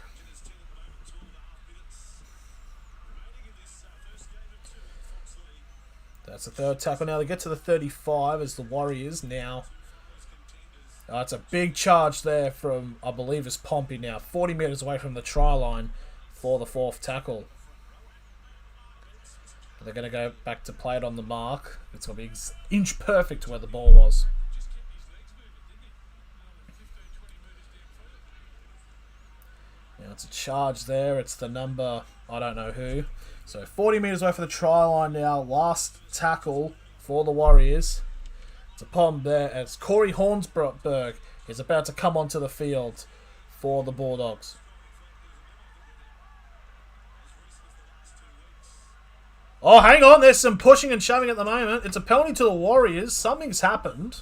That's the third tackle. Now they get to the 35 as the Warriors now. It's a big charge there from, I believe, is Pompey now. 40 metres away from the try line for the fourth tackle. They're going to go back to play it on the mark. It's going to be inch perfect to where the ball was. Now it's a charge there. It's the number, I don't know who. So 40 metres away from the try line now. Last tackle for the Warriors. It's a problem there as Corey Hornsberg is about to come onto the field for the Bulldogs. Oh, hang on. There's some pushing and shoving at the moment. It's a penalty to the Warriors. Something's happened.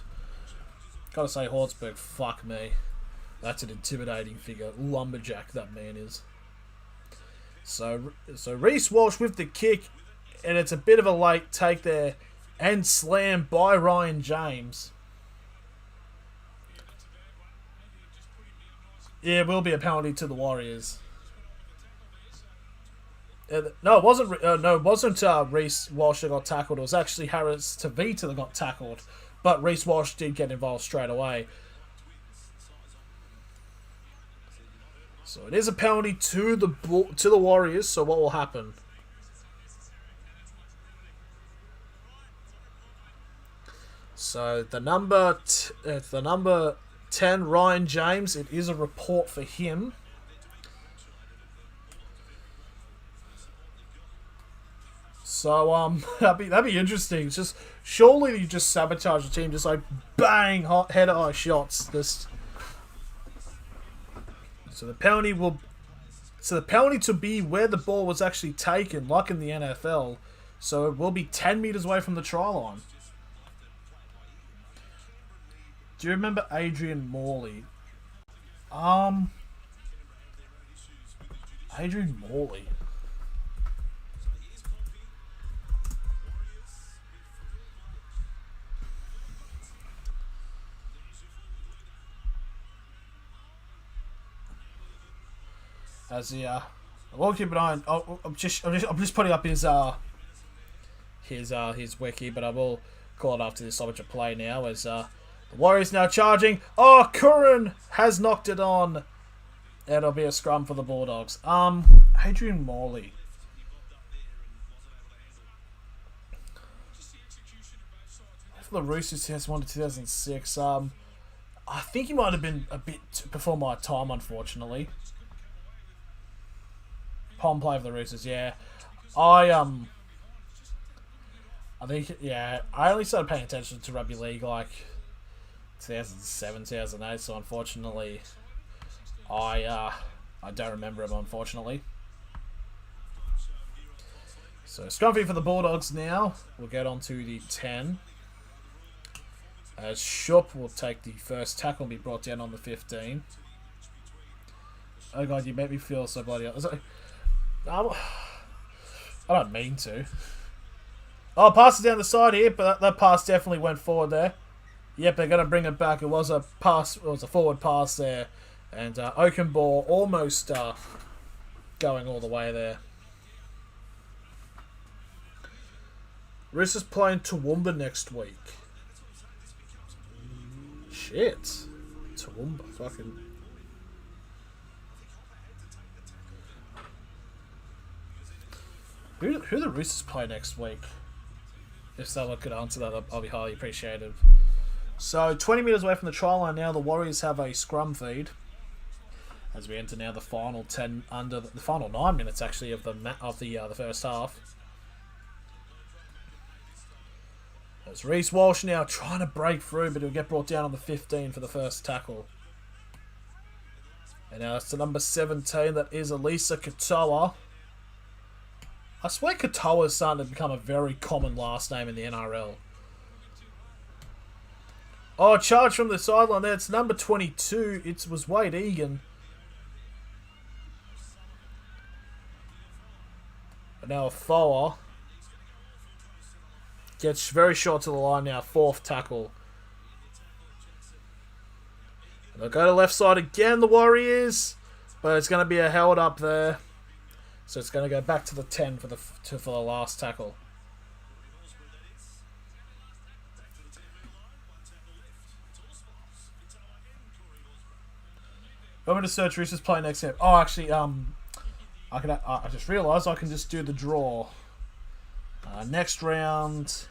Gotta say, Hornsberg, fuck me. That's an intimidating figure. Lumberjack, that man is. So Reece Walsh with the kick, and it's a bit of a late take there, and slam by Ryan James. Yeah, it will be a penalty to the Warriors. No, it wasn't Reece Walsh that got tackled. It was actually Harris Tavita that got tackled, but Reece Walsh did get involved straight away. So it is a penalty to the Warriors. So what will happen? So the number 10, Ryan James. It is a report for him. So that'd be interesting. It's just surely you just sabotage the team, just like bang, head eye shots. So the penalty to be where the ball was actually taken, like in the NFL. So it will be 10 metres away from the try line. Do you remember Adrian Morley? Adrian Morley. As the I won't keep an eye on. I'm just putting up his wiki, but I will call it after this stoppage of play now as the Warriors now charging. Oh, Curran has knocked it on. It'll be a scrum for the Bulldogs. Adrian Morley. For the Roosters 2001 to 2006. I think he might have been a bit before my time, unfortunately. Palm play for the Roosters, yeah. I think, yeah, I only started paying attention to rugby league like 2007, 2008, so unfortunately, I don't remember him, unfortunately. So, scrumpy for the Bulldogs now. We'll get on to the 10. As Shup will take the first tackle and be brought down on the 15. Oh god, you make me feel so bloody... I don't mean to. Oh, pass it down the side here, but that pass definitely went forward there. Yep, they're going to bring it back. It was a pass. It was a forward pass there. And Oakenball almost going all the way there. Roosters playing Toowoomba next week. Shit. Toowoomba. Fucking... Who the Roosters play next week? If someone could answer that, I'll be highly appreciative. So, 20 metres away from the try line now, the Warriors have a scrum feed. As we enter now the final 10 under the final 9 minutes actually of the first half. There's Reece Walsh now trying to break through, but he'll get brought down on the 15 for the first tackle. And now it's to number 17, that is Elisa Katoa. I swear Katoa is starting to become a very common last name in the NRL. Oh, charge from the sideline there. It's number 22. It was Wade Egan. But now Foa gets very short to the line now. Fourth tackle. And they'll go to left side again, the Warriors. But it's going to be a held up there. So it's going to go back to the 10 for the last tackle. I'm going to search Roosters play next game. Oh, actually, I just realised I can just do the draw. Next round.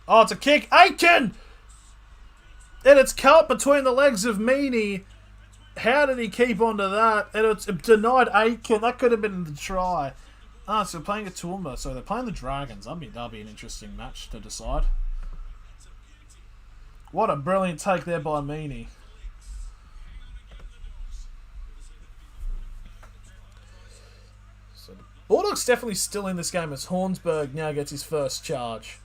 Oh, it's a kick. Aitken! And it's cut between the legs of Meaney. How did he keep onto that? And it's denied Aitken. That could have been the try. So they're playing at Toowoomba. So they're playing the Dragons. That'll be an interesting match to decide. What a brilliant take there by Meaney. So the Bulldogs definitely still in this game as Hornsberg now gets his first charge.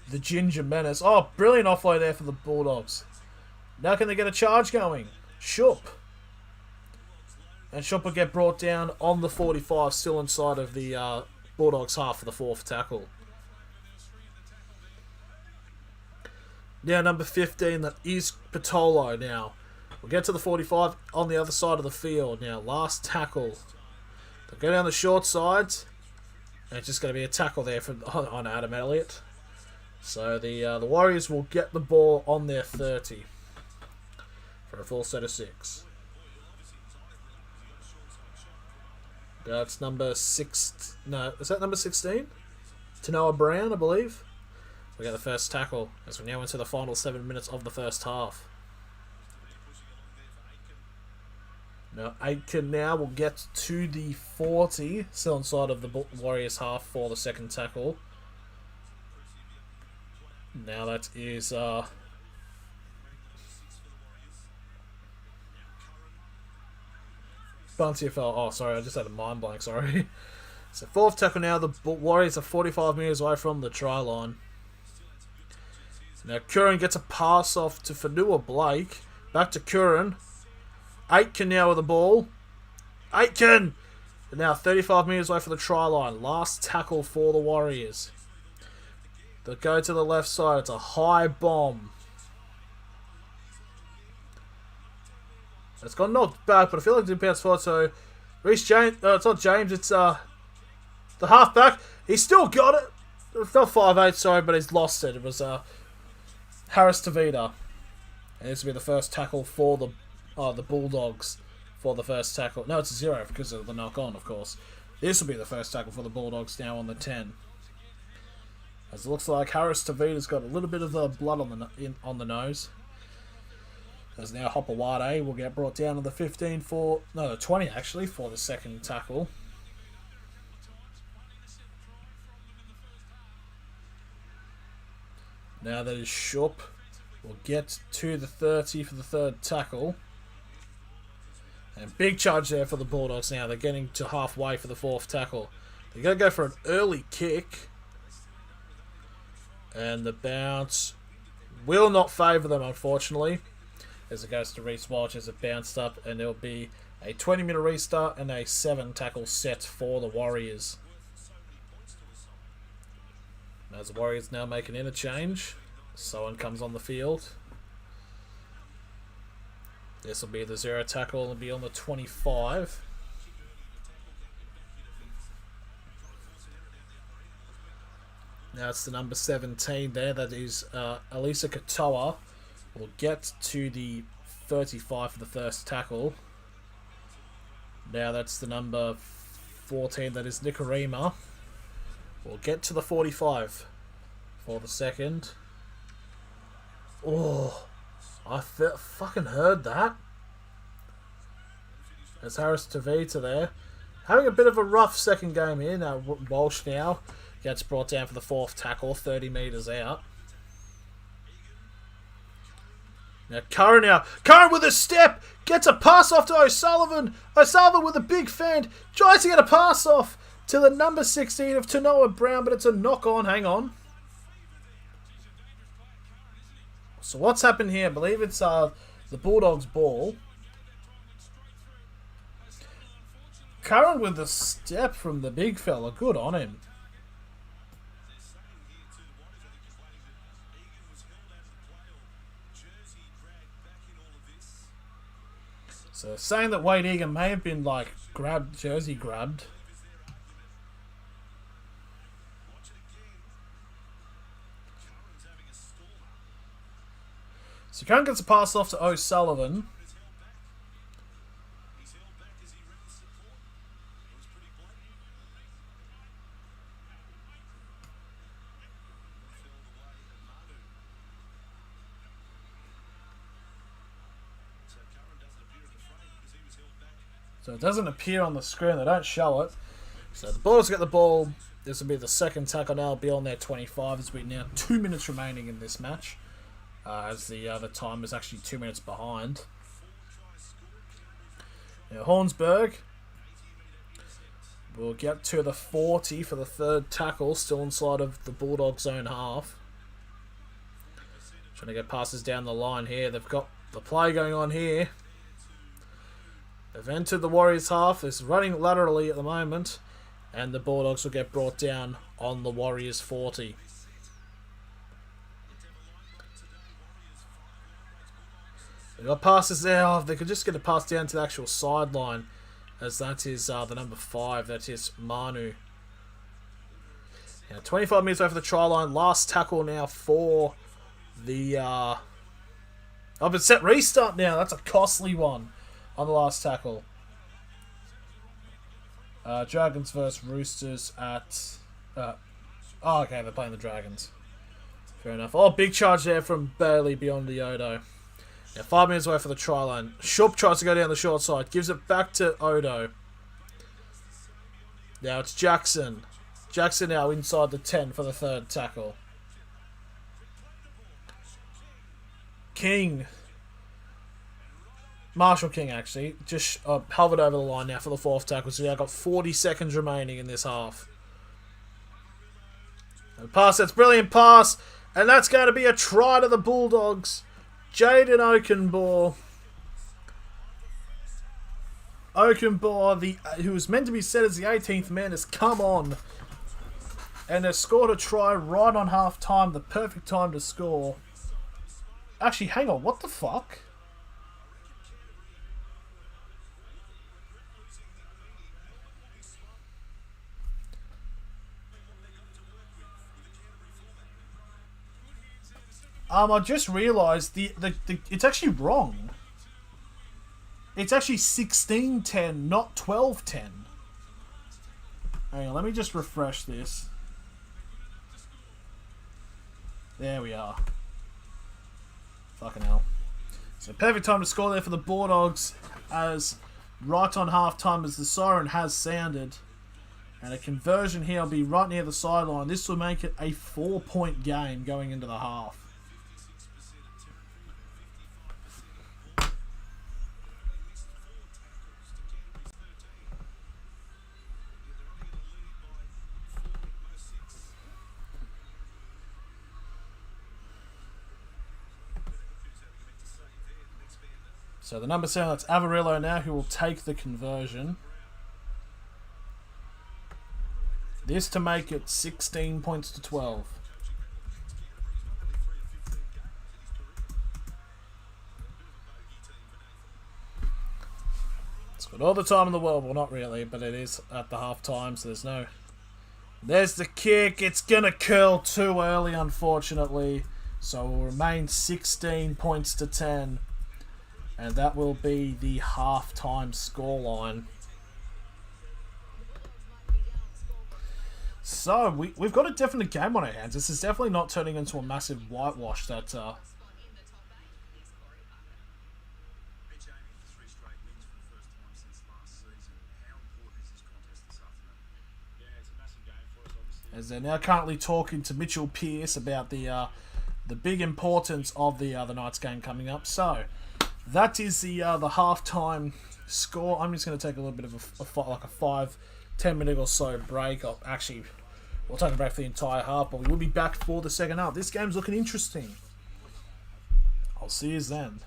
The Ginger Menace. Oh, brilliant offload there for the Bulldogs. Now can they get a charge going? Shup. And Shup will get brought down on the 45, still inside of the Bulldogs half for the fourth tackle. Now number 15, that is Patolo now. We'll get to the 45 on the other side of the field. Now last tackle. They'll go down the short sides. And it's just going to be a tackle there on Adam Elliott. So the Warriors will get the ball on their 30 for a full set of 6. That's number 6. No, is that number 16? Tanoa Brown, I believe. We get the first tackle as we now into the final 7 minutes of the first half. Now Aitken now will get to the 40, still inside of the Warriors half for the second tackle. Now that is Bunty fell. Oh, sorry, I just had a mind blank. Sorry. So fourth tackle now. The Warriors are 45 metres away from the try line. Now Curran gets a pass off to Fanua Blake. Back to Curran. Aitken now with the ball. Aitken! And now 35 metres away from the try line. Last tackle for the Warriors. They'll go to the left side. It's a high bomb. It's got knocked back, but I feel like it didn't bounce forward. So, Reece James, it's not James, it's the halfback. He's still got it. It's not 5'8", sorry, but he's lost it. It was Harris Tavita. And this will be the first tackle for the Bulldogs for the first tackle. No, it's a 0 because of the knock-on, of course. This will be the first tackle for the Bulldogs now on the 10. As it looks like Harris Tavita's got a little bit of the blood on the nose. As now Hopper Wade will get brought down to the 15 the 20 actually, for the second tackle. Now that is Shup will get to the 30 for the third tackle. And big charge there for the Bulldogs now. They're getting to halfway for the fourth tackle. They're going to go for an early kick. And the bounce will not favour them, unfortunately. As it goes to Reece Walsh as it bounced up. And there'll be a 20-minute restart and a 7-tackle set for the Warriors. As the Warriors now make an interchange. Someone comes on the field. This will be the 0 tackle. It'll be on the 25. Now it's the number 17 there. That is Elisa Katoa. Will get to the 35 for the first tackle. Now that's the number 14. That is Nikarima. We'll get to the 45 for the second. Oh, I fucking heard that. There's Harris Tavita there. Having a bit of a rough second game here. Now Walsh now gets brought down for the fourth tackle, 30 metres out. Now Curran with a step, gets a pass off to O'Sullivan. O'Sullivan with a big fend, tries to get a pass off to the number 16 of Tanoa Brown, but it's a knock-on. Hang on. So what's happened here? I believe it's the Bulldogs' ball. Curran with the step from the big fella. Good on him. So saying that Wade Egan may have been like jersey grabbed. So Curran gets a pass off to O'Sullivan. So it doesn't appear on the screen. They don't show it. So the Bulldogs get the ball. This will be the second tackle now. It'll be on their 25 as we now 2 minutes remaining in this match. As the time is actually 2 minutes behind. Now Hornsberg will get to the 40 for the third tackle. Still inside of the Bulldogs' own half. Trying to get passes down the line here. They've got the play going on here. They've entered the Warriors' half. It's running laterally at the moment. And the Bulldogs will get brought down on the Warriors' 40. They've got passes there. Oh, if they could just get a pass down to the actual sideline. As that is the number 5. That is Manu. Now, 25 minutes away for the try line. Last tackle now for the... Oh, but set restart now. That's a costly one. On the last tackle. Dragons versus Roosters at... okay, they're playing the Dragons. Fair enough. Oh, big charge there from Bailey beyond the Odo. Now 5 minutes away for the try line. Shup tries to go down the short side. Gives it back to Odo. Now it's Jackson. Jackson now inside the 10 for the third tackle. King... Marshall King, actually, just hovered over the line now for the fourth tackle. So yeah, got 40 seconds remaining in this half. And pass, that's brilliant pass. And that's going to be a try to the Bulldogs. Jaden Okunbor. Okunbor, who was meant to be set as the 18th man, has come on. And has scored a try right on half time. The perfect time to score. Actually, hang on, what the fuck? I just realised the it's actually wrong. It's actually 16-10, not 12-10. Hang on, let me just refresh this. There we are. Fucking hell. So perfect time to score there for the Bulldogs, as right on half time as the siren has sounded. And a conversion here will be right near the sideline. This will make it a 4-point game going into the half. So the number 7, that's Avarillo now, who will take the conversion. This to make it 16 points to 12. It's got all the time in the world. Well, not really, but it is at the half time, so there's no... There's the kick. It's going to curl too early, unfortunately. So it will remain 16 points to 10. And that will be the half-time scoreline. So, we've got a definite game on our hands. This is definitely not turning into a massive whitewash that... As they're now currently talking to Mitchell Pearce about the big importance of the Knights game coming up. So... That is the halftime score. I'm just going to take a little bit of a 5-10 minute or so break. We'll take a break for the entire half, but we will be back for the second half. This game's looking interesting. I'll see you then.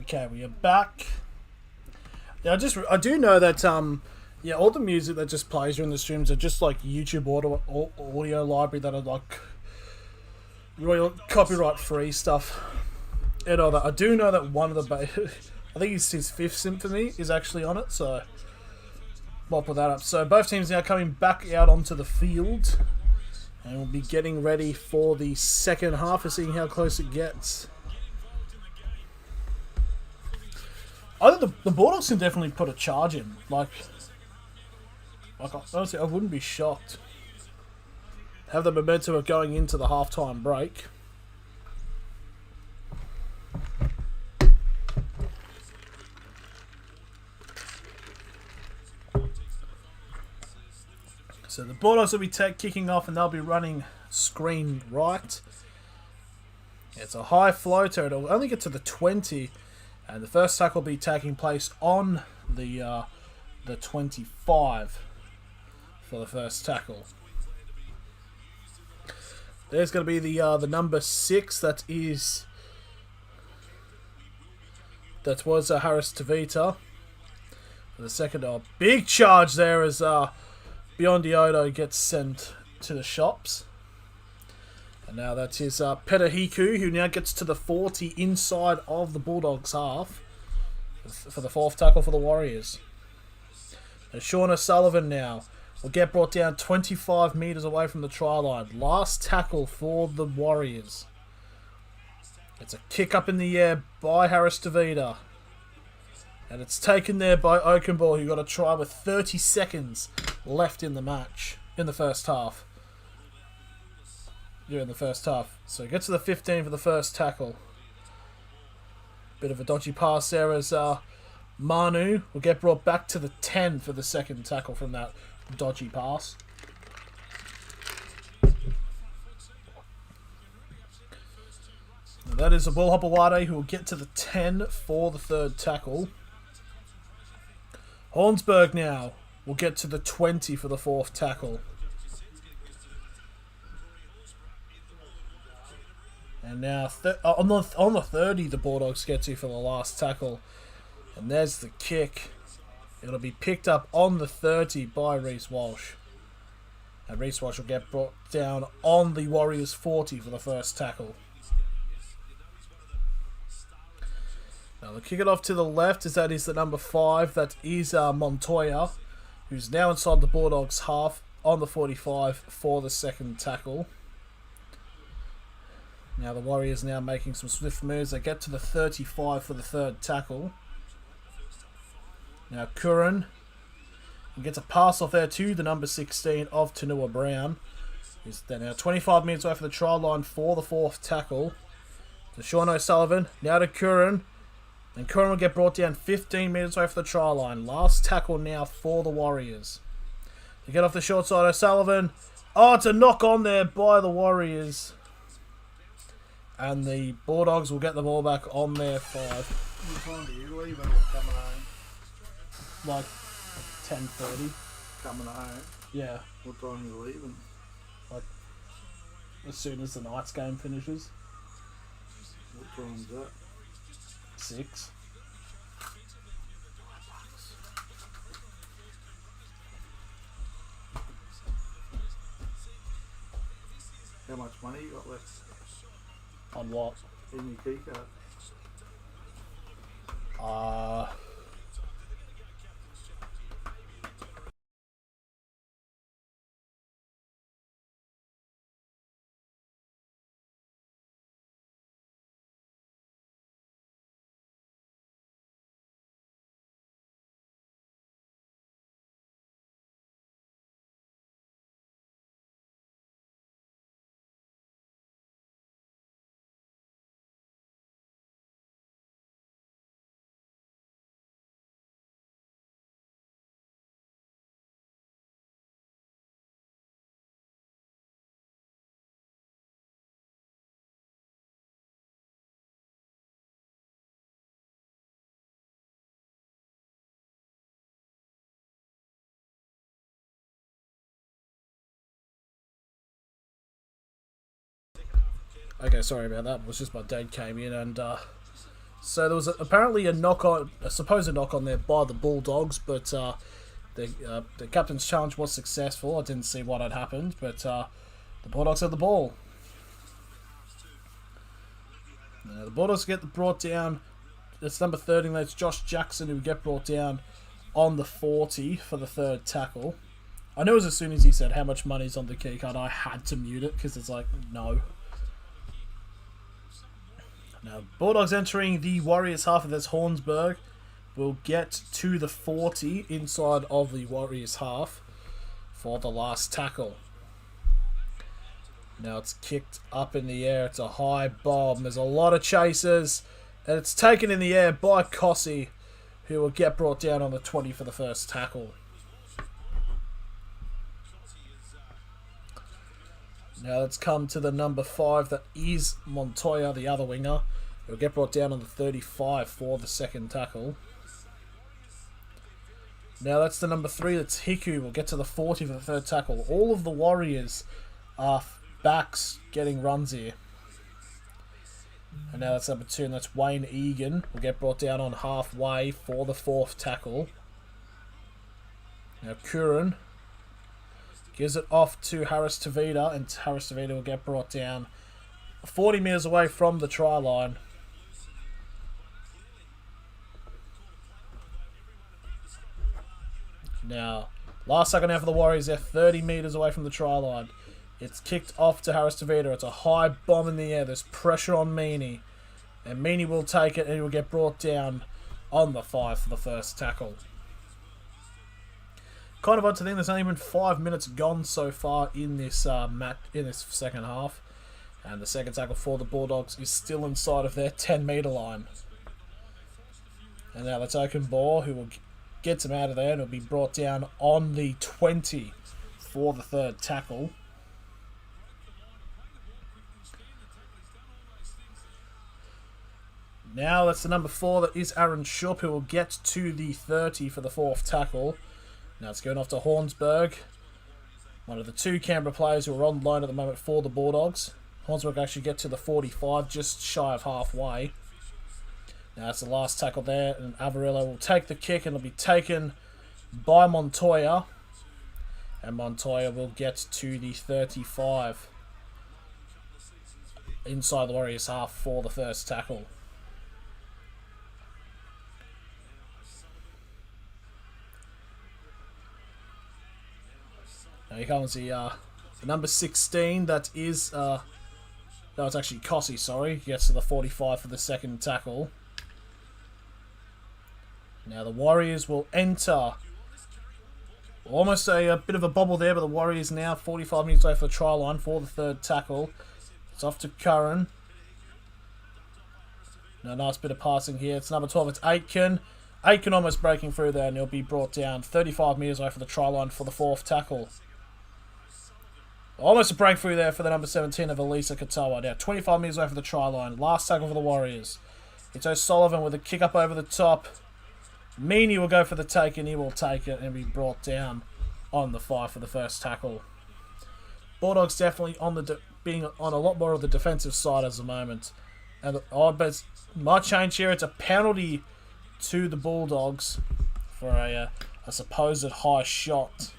Okay, we are back. Yeah, I do know that yeah, all the music that just plays during the streams are just like YouTube audio library that are like real copyright free stuff and all that. I do know that one of the I think it's his fifth symphony is actually on it, so I'll put that up. So both teams now coming back out onto the field, and we'll be getting ready for the second half and seeing how close it gets. I think the Bulldogs can definitely put a charge in. Like honestly, I wouldn't be shocked. Have the momentum of going into the halftime break. So the Bulldogs will be kicking off, and they'll be running screen right. It's a high floater. It'll only get to the 20. And the first tackle will be taking place on the 25 for the first tackle. There's going to be the number 6. That was Harris Tavita. For the second, big charge there as Biondioto gets sent to the shops. And now that's his Petahiku, who now gets to the 40 inside of the Bulldogs half for the fourth tackle for the Warriors. And Sean O'Sullivan now will get brought down 25 metres away from the try line. Last tackle for the Warriors. It's a kick up in the air by Harris Tavita. And it's taken there by Oakenball, who got a try with 30 seconds left in the match, in the first half. During the first half. So he gets to the 15 for the first tackle. Bit of a dodgy pass there as Manu will get brought back to the 10 for the second tackle from that dodgy pass. And that is a Will Hopewade, who will get to the 10 for the third tackle. Hornsberg now will get to the 20 for the fourth tackle. And now on the 30, the Bulldogs get to for the last tackle. And there's the kick. It'll be picked up on the 30 by Reece Walsh. And Reece Walsh will get brought down on the Warriors 40 for the first tackle. Now they'll kick it off to the left, as that is the number 5. That is Montoya, who's now inside the Bulldogs half on the 45 for the second tackle. Now the Warriors now making some swift moves. They get to the 35 for the third tackle. Now Curran gets a pass off there to the number 16 of Tanua Brown. He's then now 25 minutes away from the try line for the fourth tackle. To Sean O'Sullivan. Now to Curran. And Curran will get brought down 15 minutes away from the try line. Last tackle now for the Warriors. To get off the short side, O'Sullivan. Oh, it's a knock on there by the Warriors. And the Bulldogs will get the ball back on their 5. What time do you leave and we're coming home? Like 10:30. Coming home? Yeah. What time are you leaving? Like as soon as the night's game finishes. What time's that? 6. How much money you got left On what? in your key card? Okay, sorry about that. It was just my dad came in and So there was apparently a supposed knock on there by the Bulldogs, but the captain's challenge was successful. I didn't see what had happened, but the Bulldogs had the ball. Now, the Bulldogs get brought down. It's number 13. That's Josh Jackson who get brought down on the 40 for the third tackle. I knew as soon as he said how much money's on the key card, I had to mute it because it's like, no. Now, Bulldogs entering the Warriors half of this. Hornsberg will get to the 40 inside of the Warriors half for the last tackle. Now it's kicked up in the air. It's a high bomb. There's a lot of chasers. And it's taken in the air by Cossey, who will get brought down on the 20 for the first tackle. Now let's come to the number 5. That is Montoya, the other winger. He'll get brought down on the 35 for the second tackle. Now that's the number 3. That's Hiku. We'll get to the 40 for the third tackle. All of the Warriors are backs getting runs here. And now that's number 2, and that's Wayne Egan. Will get brought down on halfway for the fourth tackle. Now Curran gives it off to Harris Tavita, and Harris Tavita will get brought down 40 metres away from the try line. Now, last second out for the Warriors. They're 30 metres away from the try line. It's kicked off to Harris Tavita. It's a high bomb in the air. There's pressure on Meaney. And Meaney will take it and he will get brought down on the 5 for the first tackle. Kind of odd to think there's only been 5 minutes gone so far in this second half. And the second tackle for the Bulldogs is still inside of their 10-metre line. And now that's Okenbaugh, who will get him out of there and will be brought down on the 20 for the third tackle. Now that's the number 4. That is Aaron Shupp, who will get to the 30 for the fourth tackle. Now it's going off to Hornsberg, one of the 2 Canberra players who are on loan at the moment for the Bulldogs. Hornsberg actually get to the 45, just shy of halfway. Now that's the last tackle there, and Avarillo will take the kick, and it'll be taken by Montoya. And Montoya will get to the 35 inside the Warriors half for the first tackle. Now here comes the number 16. That is no, it's actually Cossey. Sorry, he gets to the 45 for the second tackle. Now the Warriors will enter. Almost a bit of a bobble there, but the Warriors now 45 minutes away for the try line for the third tackle. It's off to Curran. Now nice bit of passing here. It's number 12. It's Aitken. Aitken almost breaking through there, and he'll be brought down 35 metres away for the try line for the fourth tackle. Almost a breakthrough there for the number 17 of Elisa Katoa. Now 25 metres away for the try line. Last tackle for the Warriors. It's O'Sullivan with a kick up over the top. Meaney will go for the take, and he will take it and be brought down on the 5 for the first tackle. Bulldogs definitely on being on a lot more of the defensive side at the moment. And but might change here. It's a penalty to the Bulldogs for a supposed high shot.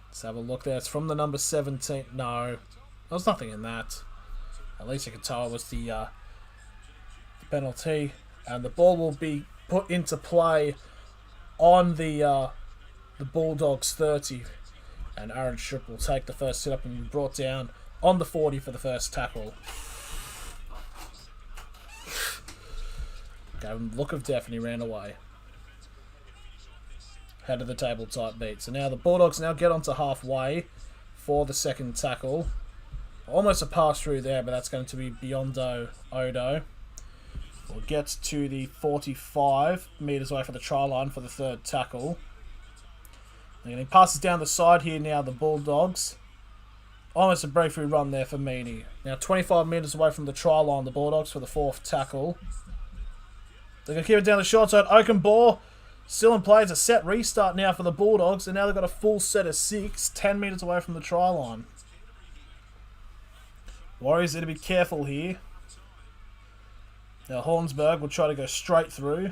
Let's have a look there. It's from the number 17. No, there was nothing in that. Elisa Katoa was the penalty, and the ball will be put into play on the Bulldogs 30, and Aaron Shupp will take the first sit up and be brought down on the 40 for the first tackle. Gave him the look of death and he ran away. Head of the table type beat. So now the Bulldogs now get onto halfway for the second tackle. Almost a pass through there, but that's going to be Biondo Odo. We'll get to the 45 metres away for the try line for the third tackle. And he passes down the side here now, the Bulldogs. Almost a breakthrough run there for Meaney. Now 25 metres away from the try line, the Bulldogs for the fourth tackle. They're going to keep it down the short side. Okenbaugh still in play. It's a set restart now for the Bulldogs. And now they've got a full set of 6, 10 metres away from the try line. Warriors need to be careful here. Now Hornsberg will try to go straight through.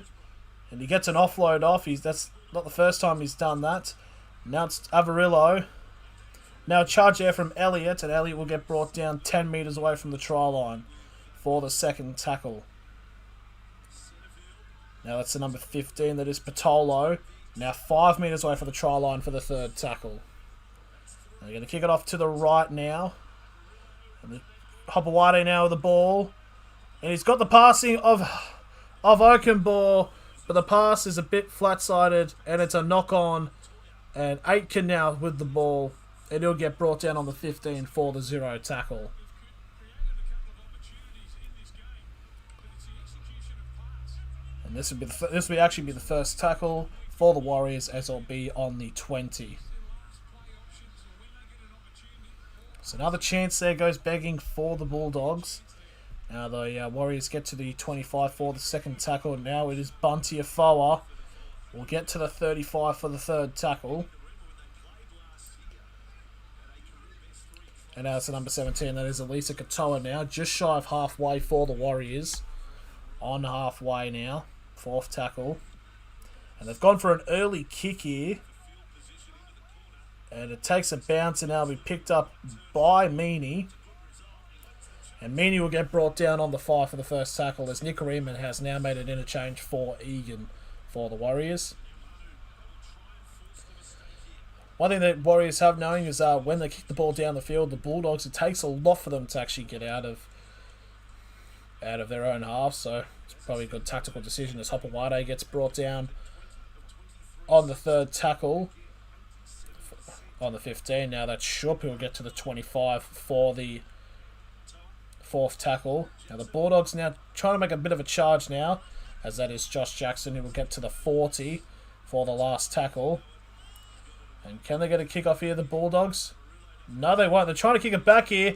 And he gets an offload off. That's not the first time he's done that. Now it's Avarillo. Now charge there from Elliott. And Elliott will get brought down 10 metres away from the try line for the second tackle. Now that's the number 15. That is Patolo. Now 5 metres away from the try line for the third tackle. They're going to kick it off to the right now. And Hopewade now with the ball. And he's got the passing of Okenbor. But the pass is a bit flat-sided. And it's a knock-on. And Aitken now with the ball. And he'll get brought down on the 15 for the 0 tackle. And this will actually be the first tackle for the Warriors, as it'll be on the 20. So another chance there goes begging for the Bulldogs. Now the Warriors get to the 25 for the second tackle. Now it is Bunty Afoa. We'll get to the 35 for the third tackle. And now it's the number 17. That is Elisa Katoa now. Just shy of halfway for the Warriors. On halfway now. Fourth tackle. And they've gone for an early kick here. And it takes a bounce and now will be picked up by Meaney. And Meaney will get brought down on the 5 for the first tackle as Nick Riemann has now made an interchange for Egan for the Warriors. One thing that Warriors have knowing is when they kick the ball down the field, the Bulldogs, it takes a lot for them to actually get out of their own half. So it's probably a good tactical decision as Hopewade gets brought down on the third tackle. On the 15. Now that's Shup who will get to the 25 for the fourth tackle. Now the Bulldogs now trying to make a bit of a charge now, as that is Josh Jackson who will get to the 40 for the last tackle. And can they get a kick off here, the Bulldogs? No, they won't. They're trying to kick it back here.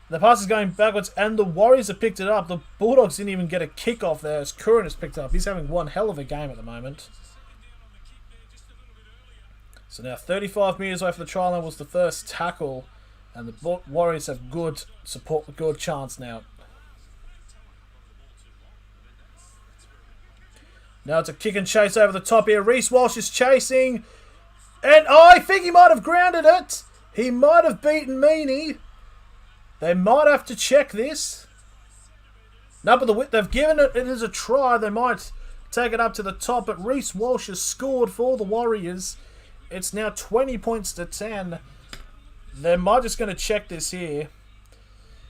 The pass is going backwards and the Warriors have picked it up. The Bulldogs didn't even get a kick off there as Curran has picked it up. He's having one hell of a game at the moment. So now 35 metres away from the try line was the first tackle. And the Warriors have good support, good chance now. Now it's a kick and chase over the top here. Reece Walsh is chasing. And I think he might have grounded it. He might have beaten Meaney. They might have to check this. No, but they've given it as a try. They might take it up to the top. But Reece Walsh has scored for the Warriors. It's now 20 points to 10. They might just going to check this here.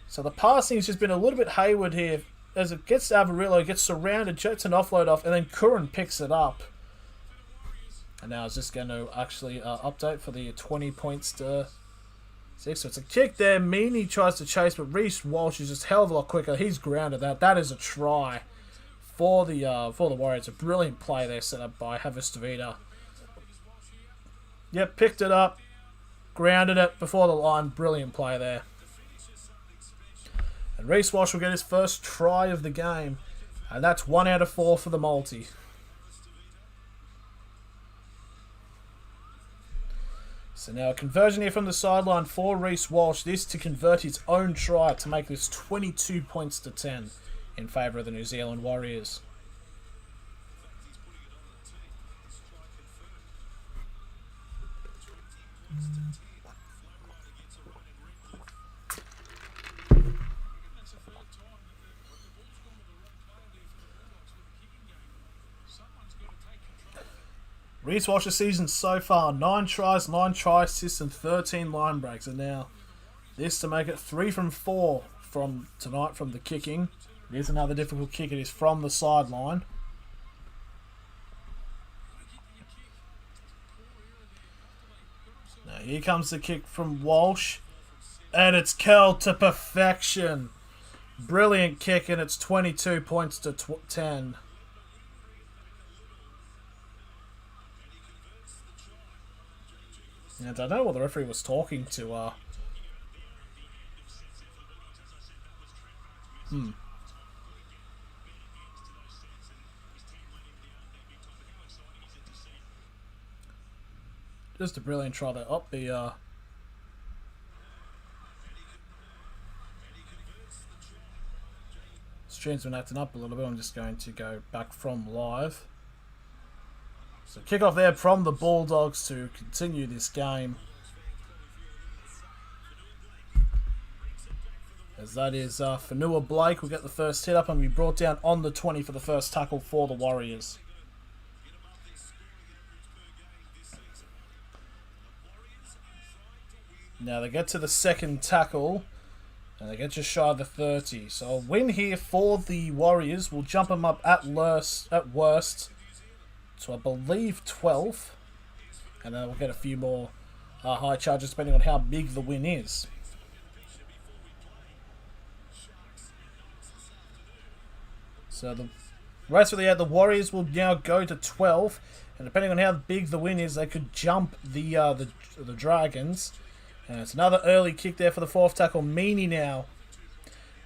So the passing has just been a little bit hayward here. As it gets to Avarillo, it gets surrounded, gets an offload off, and then Curran picks it up. And now it's just going to actually update for the 20 points to 6. So it's a kick there. Meaney tries to chase, but Reece Walsh is just a hell of a lot quicker. He's grounded that. That is a try for the Warriors. A brilliant play there set up by Havistavita. Yep, picked it up. Grounded it before the line. Brilliant play there. And Reece Walsh will get his first try of the game. And that's 1 out of 4 for the multi. So now a conversion here from the sideline for Reece Walsh. This to convert his own try to make this 22 points to 10 in favour of the New Zealand Warriors. Reece Walsh's season so far, 9 tries, 9 try assists and 13 line breaks. And now this to make it 3 from 4 from tonight from the kicking. Here's another difficult kick. It is from the sideline. Now here comes the kick from Walsh. And it's curled to perfection. Brilliant kick, and it's 22 points to 10. And I don't know what the referee was talking to. Just a brilliant try there. Up the stream's been acting up a little bit. I'm just going to go back from live. So kick off there from the Bulldogs to continue this game. As that is Fanua Blake will get the first hit up and be brought down on the 20 for the first tackle for the Warriors. Now they get to the second tackle and they get just shy of the 30. So a win here for the Warriors will jump them up at worst to, I believe, 12. And then we'll get a few more high charges depending on how big the win is. So the rest of the Warriors will now go to 12, and depending on how big the win is, they could jump the Dragons. And it's another early kick there for the fourth tackle. Meany now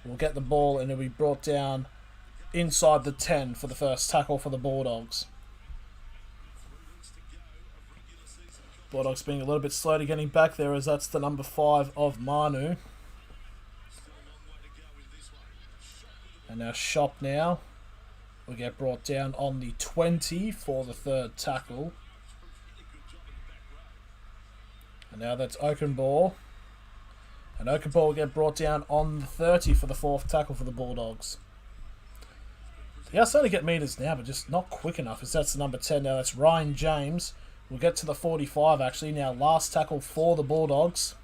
will get the ball, and it'll be brought down inside the 10 for the first tackle for the Bulldogs. Bulldogs being a little bit slow to getting back there, as that's the number 5 of Manu. And now Shop now will get brought down on the 20 for the third tackle. And now that's Oakenball. And Oakenball will get brought down on the 30 for the fourth tackle for the Bulldogs. They are starting to get meters now, but just not quick enough, as that's the number 10 now. That's Ryan James. We'll get to the 45 actually. Now last tackle for the Bulldogs.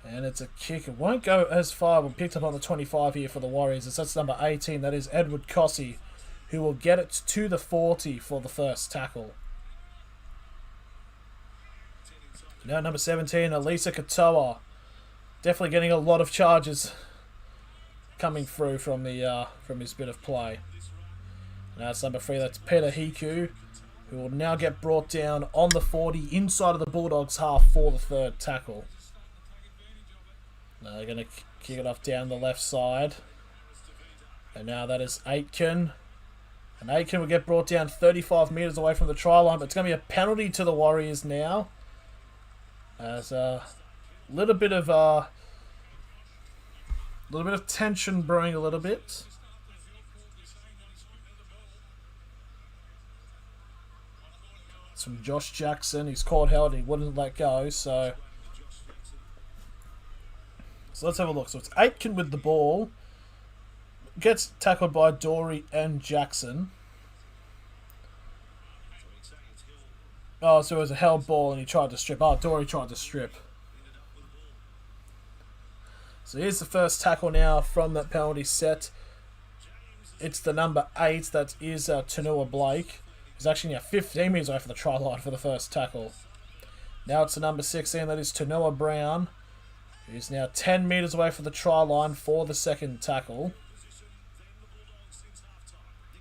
And it's a kick. It won't go as far. We'll pick up on the 25 here for the Warriors. As that's number 18. That is Edward Cossey, who will get it to the 40 for the first tackle. Now number 17, Elisa Katoa. Definitely getting a lot of charges coming through from his bit of play. Now it's number 3. That's Peter Hiku, who will now get brought down on the 40 inside of the Bulldogs half for the third tackle. Now they're going to kick it off down the left side. And now that is Aitken. And Aitken will get brought down 35 metres away from the try line. But it's going to be a penalty to the Warriors now. As a little bit of tension brewing a little bit. It's from Josh Jackson. He's caught held and he wouldn't let go. So let's have a look. So it's Aitken with the ball. Gets tackled by Dory and Jackson. Oh, so it was a held ball and he tried to strip. Oh, Dory tried to strip. So here's the first tackle now from that penalty set. It's the number 8. That is Tanua Blake. He's actually now 15 metres away from the try line for the first tackle. Now it's the number 16. That is Tanua Brown. He's now 10 metres away from the try line for the second tackle.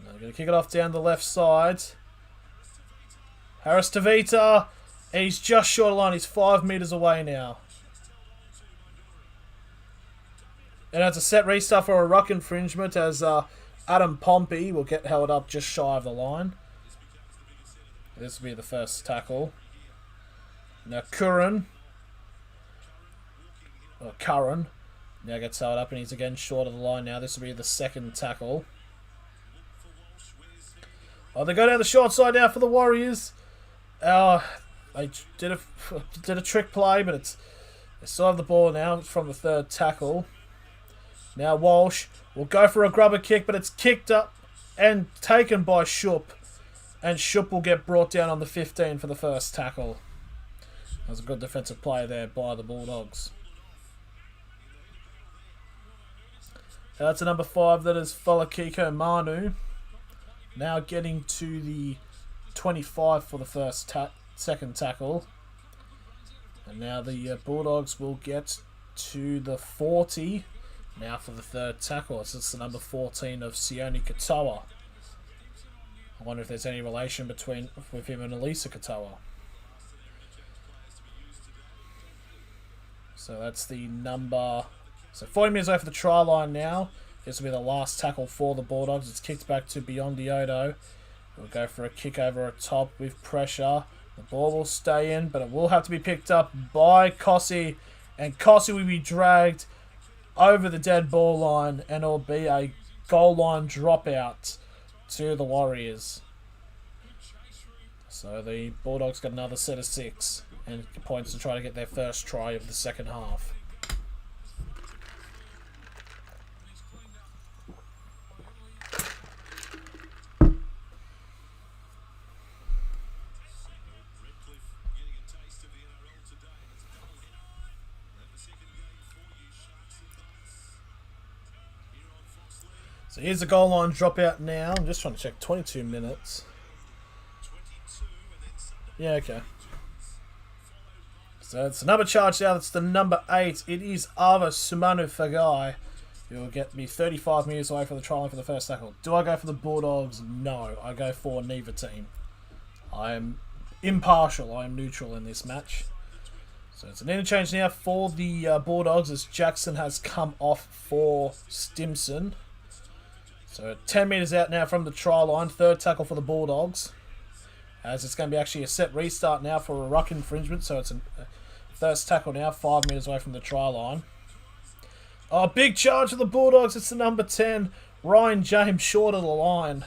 Now we're going to kick it off down the left side. Harris Tavita. He's just short of line. He's 5 metres away now. And it's a set restart for a ruck infringement, as Adam Pompey will get held up just shy of the line. This will be the first tackle. Now Curran now gets held up and he's again short of the line now. This will be the second tackle. Oh, they go down the short side now for the Warriors. They did a trick play, but they still have the ball now from the third tackle. Now Walsh will go for a grubber kick, but it's kicked up and taken by Shup. And Shup will get brought down on the 15 for the first tackle. That was a good defensive play there by the Bulldogs. That's a number 5. That is Falakiko Manu. Now getting to the 25 for the second tackle. And now the Bulldogs will get to the 40 now for the third tackle. It's the number 14 of Sione Katoa. I wonder if there's any relation with him and Elisa Katoa. So that's the number... So 40 metres away for the try line now. This will be the last tackle for the Bulldogs. It's kicked back to Biondi-Odo. We'll go for a kick over a top with pressure. The ball will stay in, but it will have to be picked up by Cossey. And Cossey will be dragged over the dead ball line, and it'll be a goal line dropout to the Warriors. So the Bulldogs got another set of 6 and points to try to get their first try of the second half. So here's the goal line dropout now. I'm just trying to check 22 minutes. Yeah, okay. So it's another charge now. That's the number 8. It is Ava Sumanu Fagai. You'll get me 35 metres away from the try line for the first tackle. Do I go for the Bulldogs? No. I go for neither team. I am impartial. I am neutral in this match. So it's an interchange now for the Bulldogs as Jackson has come off for Stimson. So 10 metres out now from the try line. Third tackle for the Bulldogs. As it's going to be actually a set restart now for a ruck infringement. So it's a first tackle now. 5 metres away from the try line. Oh, big charge for the Bulldogs. It's the number 10. Ryan James short of the line.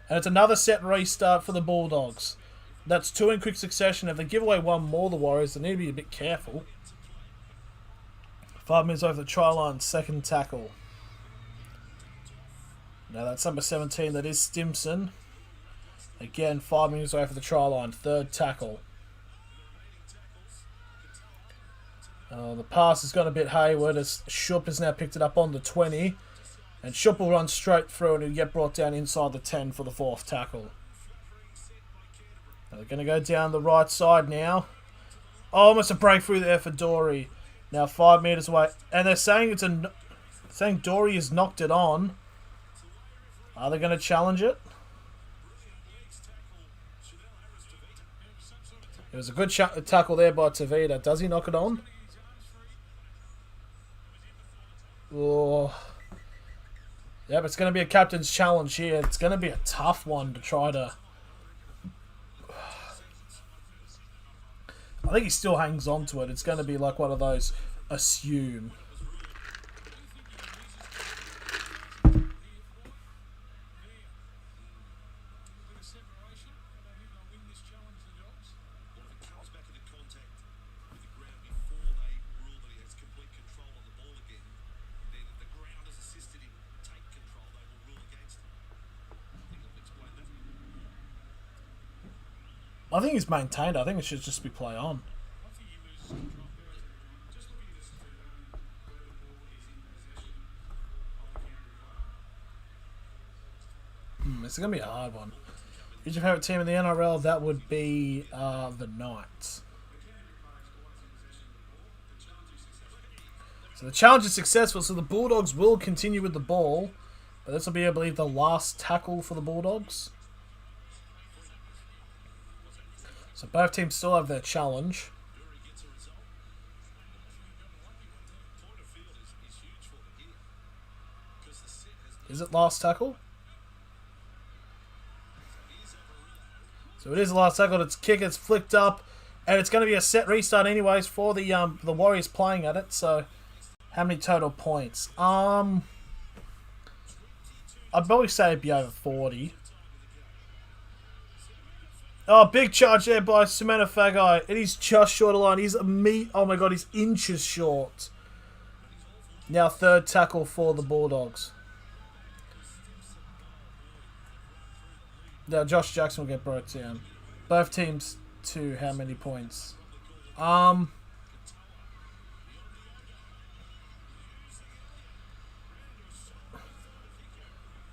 And it's another set restart for the Bulldogs. That's 2 in quick succession. If they give away one more, the Warriors, they need to be a bit careful. 5 minutes over the try line. Second tackle. Now that's number 17, that is Stimson. Again, 5 minutes away for the try line. Third tackle. The pass has gone a bit hayward as Shup has now picked it up on the 20. And Shup will run straight through and he'll get brought down inside the 10 for the fourth tackle. Now they're going to go down the right side now. Oh, almost a breakthrough there for Dory. Now 5 metres away. And they're saying saying Dory has knocked it on. Are they going to challenge it? It was a good tackle there by Tavita. Does he knock it on? Oh. Yep, it's going to be a captain's challenge here. It's going to be a tough one to try to... I think he still hangs on to it. It's going to be like one of those assume. I think he's maintained. I think it should just be play on. It's going to be a hard one. Who's your favourite team in the NRL? That would be the Knights. So the challenge is successful. So the Bulldogs will continue with the ball. But this will be, I believe, the last tackle for the Bulldogs. So both teams still have their challenge. Is it last tackle? So it is the last tackle. It's kick. It's flicked up, and it's going to be a set restart anyways for the Warriors playing at it. So how many total points? I'd probably say it'd be over 40. Oh, big charge there by Sumana Fagai. It is just short of line. He's oh my god, he's inches short. Now third tackle for the Bulldogs. Now Josh Jackson will get brought down. Both teams to how many points? I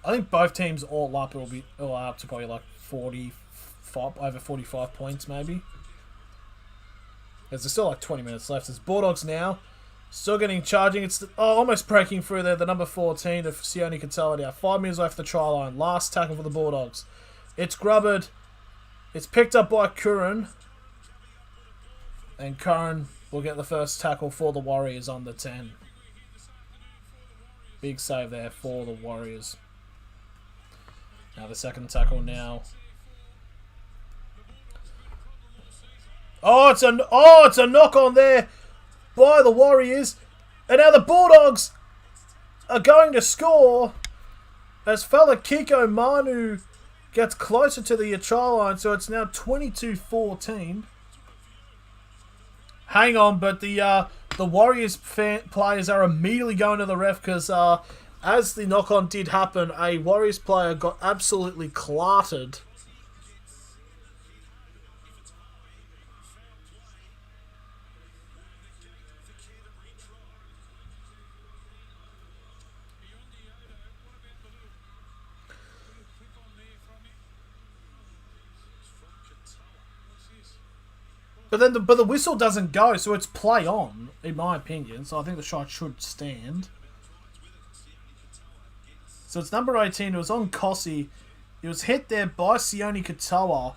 think both teams all up. It will be all up to probably like 45, over 45 points maybe. There's still like 20 minutes left. There's Bulldogs now. Still getting charging. It's almost breaking through there. The number 14 of Sione Katoa. 5 minutes left the try line. Last tackle for the Bulldogs. It's grubbered. It's picked up by Curran. And Curran will get the first tackle for the Warriors on the 10. Big save there for the Warriors. Now the second tackle now. Oh, it's a knock on there by the Warriors. And now the Bulldogs are going to score as fella Kiko Manu gets closer to the try line. So it's now 22-14. Hang on, but the Warriors players are immediately going to the ref because as the knock-on did happen, a Warriors player got absolutely clarted. But the whistle doesn't go, so it's play on, in my opinion. So I think the shot should stand. So it's number 18. It was on Kossi. It was hit there by Sione Katoa.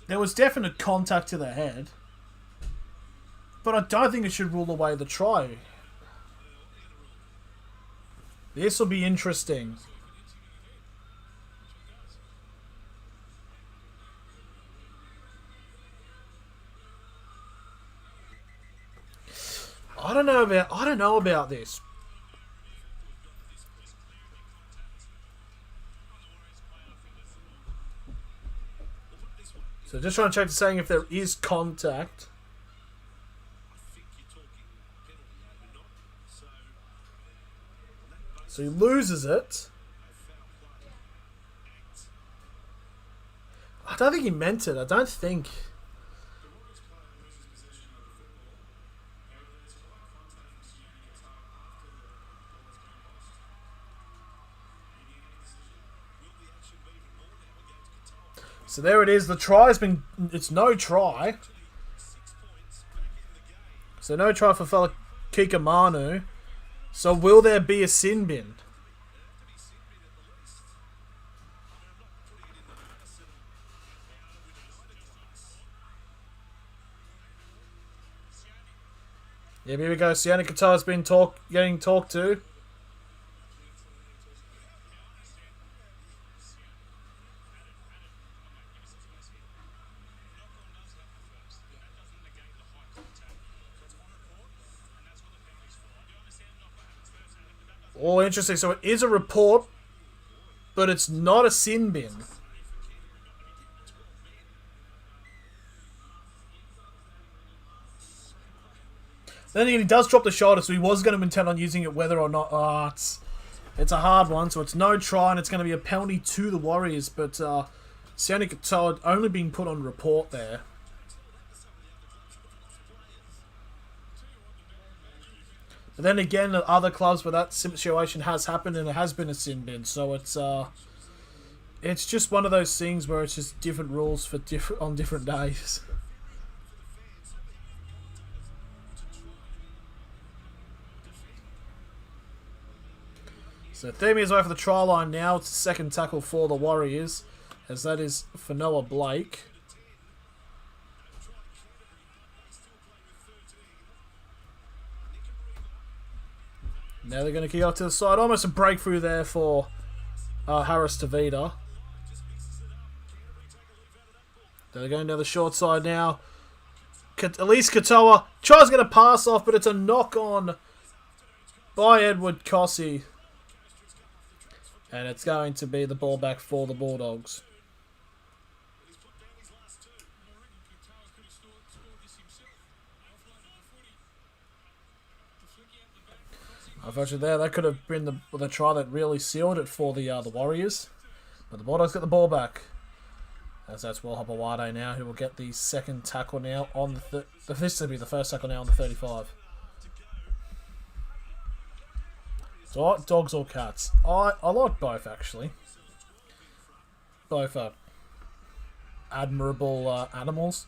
There was definite contact to the head. But I don't think it should rule away the try. This will be interesting. I don't know about this. So just trying to check to saying if there is contact. So he loses it. I don't think he meant it. I don't think. So there it is. The try has been... It's no try. So no try for fella Kikamanu. So will there be a sin bin? Yeah, here we go. Sione Katoa's been getting talked to. Oh, interesting. So it is a report, but it's not a sin bin. Then again, he does drop the shoulder, so he was going to intend on using it whether or not... Oh, it's a hard one, so it's no try, and it's going to be a penalty to the Warriors, but Sione Katoa only being put on report there. But then again, at other clubs where that situation has happened and it has been a sin bin, so it's just one of those things where it's just different rules for on different days. So 30 metres away from the try line now. It's the second tackle for the Warriors, as that is for Noah Blake. Now they're going to kick out to the side. Almost a breakthrough there for Harris Tavita. They're going down the short side now. Elise Katoa tries to get a pass off, but it's a knock on by Edward Kossi. And it's going to be the ball back for the Bulldogs. Unfortunately there, that could have been the try that really sealed it for the Warriors. But the Bulldogs get the ball back. As that's Will Hopawade now, who will get the second tackle now on the... This will be the first tackle now on the 35. So, dogs or cats? I like both, actually. Both are admirable animals.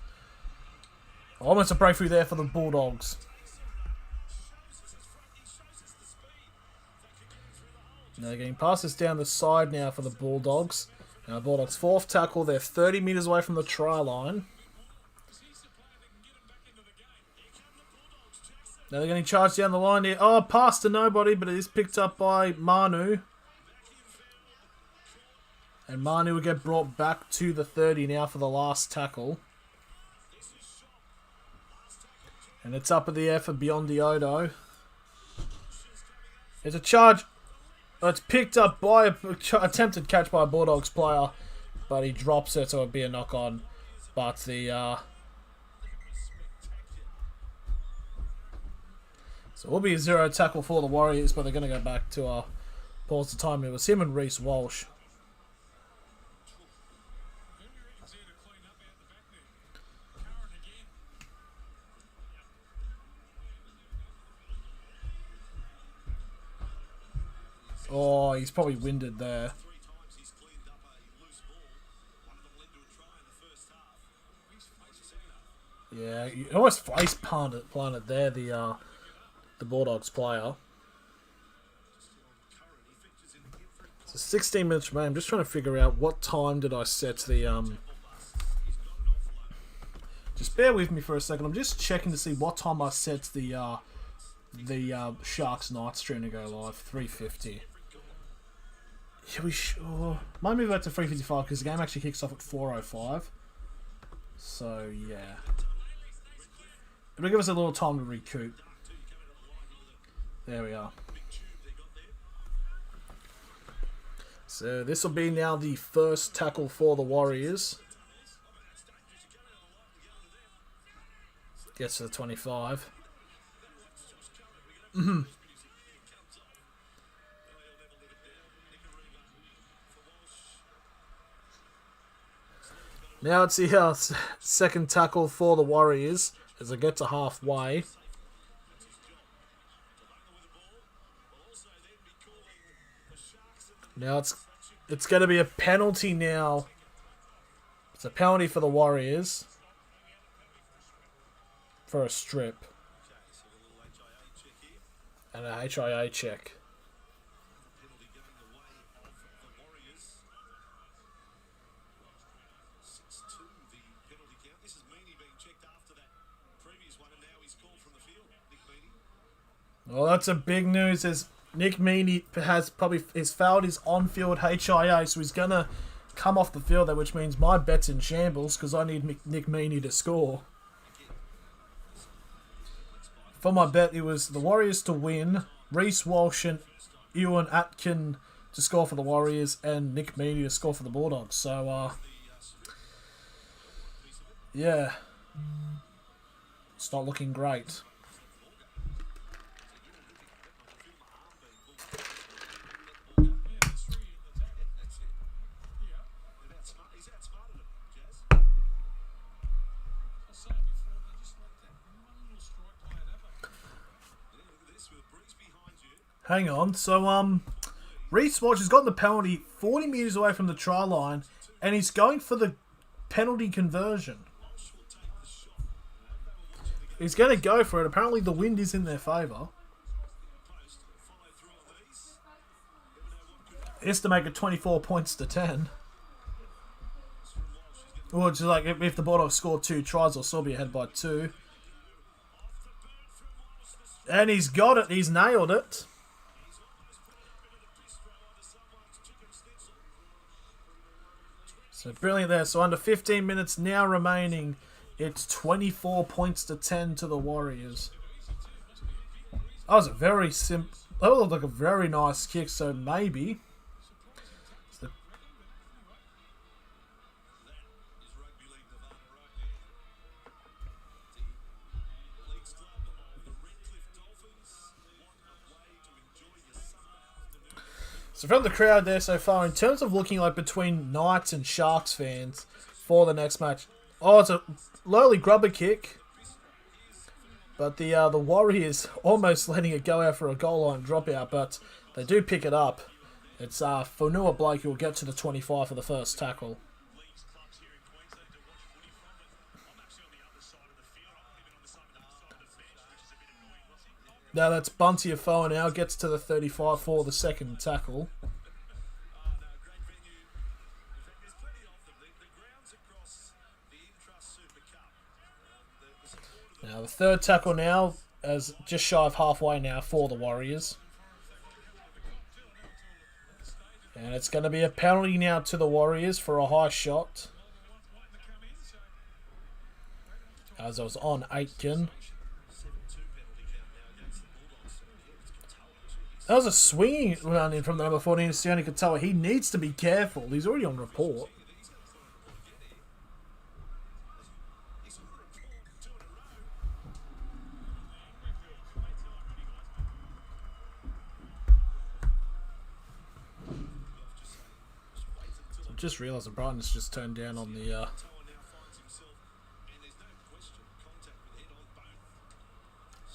Almost a breakthrough there for the Bulldogs. Now they're getting passes down the side now for the Bulldogs. Now the Bulldogs' fourth tackle. They're 30 metres away from the try line. Now they're getting charged down the line here. Oh, pass to nobody, but it is picked up by Manu. And Manu will get brought back to the 30 now for the last tackle. And it's up in the air for Biondi. It's a charge. It's picked up by a attempted catch by a Bulldogs player, but he drops it, so it'd be a knock on. But the so it will be a 0 tackle for the Warriors, but they're going to go back to pause the time. It was him and Reece Walsh. Oh, he's probably winded there. Yeah, he almost face planted there, the Bulldogs player. So 16 minutes remaining. I'm just trying to figure out what time did I set the Just bear with me for a second. I'm just checking to see what time I set the Sharks night stream to go live. 3:50. Yeah, we might move back to 3:55 because the game actually kicks off at 4:05. So yeah, it'll give us a little time to recoup. There we are. So this will be now the first tackle for the Warriors. Gets to the 25. Now it's the second tackle for the Warriors as they get to halfway. Now it's going to be a penalty now. It's a penalty for the Warriors for a strip and a HIA check. Well, that's a big news as Nick Meaney has failed his on-field HIA, so he's going to come off the field there, which means my bet's in shambles because I need Nick Meaney to score. For my bet, it was the Warriors to win, Reece Walsh and Ewan Atkin to score for the Warriors, and Nick Meaney to score for the Bulldogs. So, yeah, it's not looking great. Hang on, so Reece Walsh has gotten the penalty 40 metres away from the try line and he's going for the penalty conversion. He's going to go for it. Apparently the wind is in their favour. It's to make it 24 points to 10. Which is like if the Bulldogs score 2 tries, they'll still be ahead by 2. And he's got it. He's nailed it. So brilliant there. So under 15 minutes now remaining, it's 24 points to 10 to the Warriors. That was a very simple. That looked like a very nice kick. So maybe. So from the crowd there so far, in terms of looking like between Knights and Sharks fans for the next match, oh, it's a lowly grubber kick, but the Warriors almost letting it go out for a goal line dropout, but they do pick it up. It's Fonua Blake who will get to the 25 for the first tackle. Now that's Bunty Afoa now gets to the 35 for the second tackle. Now the third tackle now as just shy of halfway now for the Warriors. And it's going to be a penalty now to the Warriors for a high shot. As I was on Aitken. That was a swinging run in from the number 14, Sione Katoa. He needs to be careful. He's already on report. I just realised the brightness just turned down on the...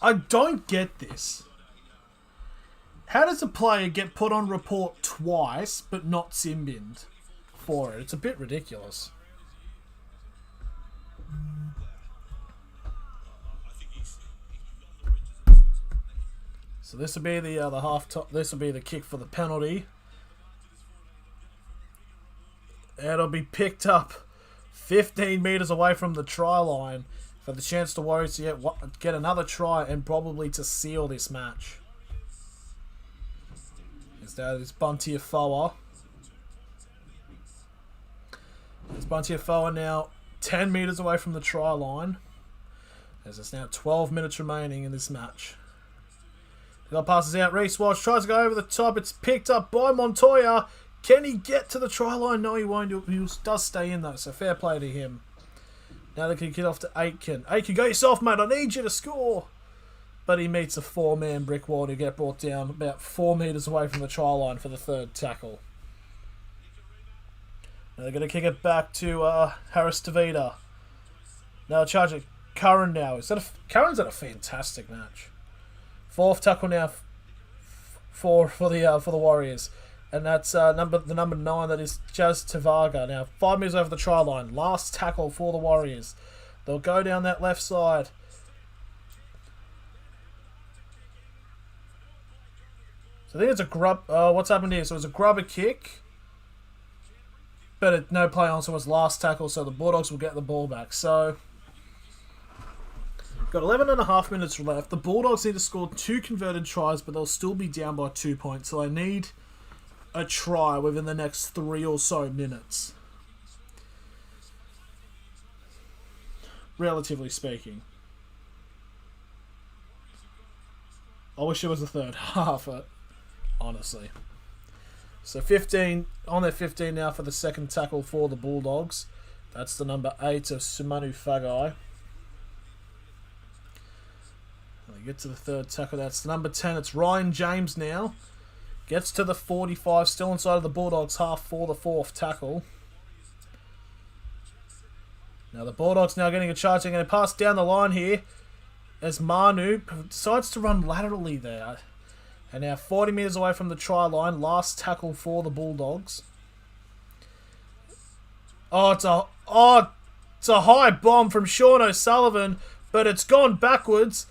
I don't get this. How does a player get put on report twice but not sin-binned for it? It's a bit ridiculous. So this will be the half top. This will be the kick for the penalty. It'll be picked up 15 metres away from the try line for the chance to Warriors to get another try and probably to seal this match. There's Bunty Afoa. There's Bunty Afoa now 10 metres away from the try line. As there's now 12 minutes remaining in this match. The guy passes out. Reece Walsh tries to go over the top. It's picked up by Montoya. Can he get to the try line? No, he won't. He does stay in though, so fair play to him. Now they can get off to Aitken. Aitken, go yourself, mate. I need you to score. But he meets a four-man brick wall to get brought down about 4 metres away from the try line for the third tackle. Now they're going to kick it back to Harris Tavita. Now charging Curran now. Curran's had a fantastic match. Fourth tackle now for the Warriors. And that's the number 9, that is Jazz Tavaga. Now 5 metres over the try line. Last tackle for the Warriors. They'll go down that left side. So I think it's a grub. What's happened here? So it's a grubber kick. But no play on, so it's last tackle. So the Bulldogs will get the ball back. So got 11.5 minutes left. The Bulldogs need to score 2 converted tries, but they'll still be down by 2 points. So they need a try within the next 3 or so minutes. Relatively speaking. I wish it was the third half, honestly. So 15 on their 15 now for the second tackle for the Bulldogs. That's the number 8 of Sumanu Fagai. They get to the third tackle. That's the number 10. It's Ryan James now. Gets to the 45, still inside of the Bulldogs half for the fourth tackle. Now the Bulldogs now getting a charge. They're going to pass down the line here as Manu decides to run laterally there. And now 40 metres away from the try line. Last tackle for the Bulldogs. It's a high bomb from Sean O'Sullivan, but it's gone backwards.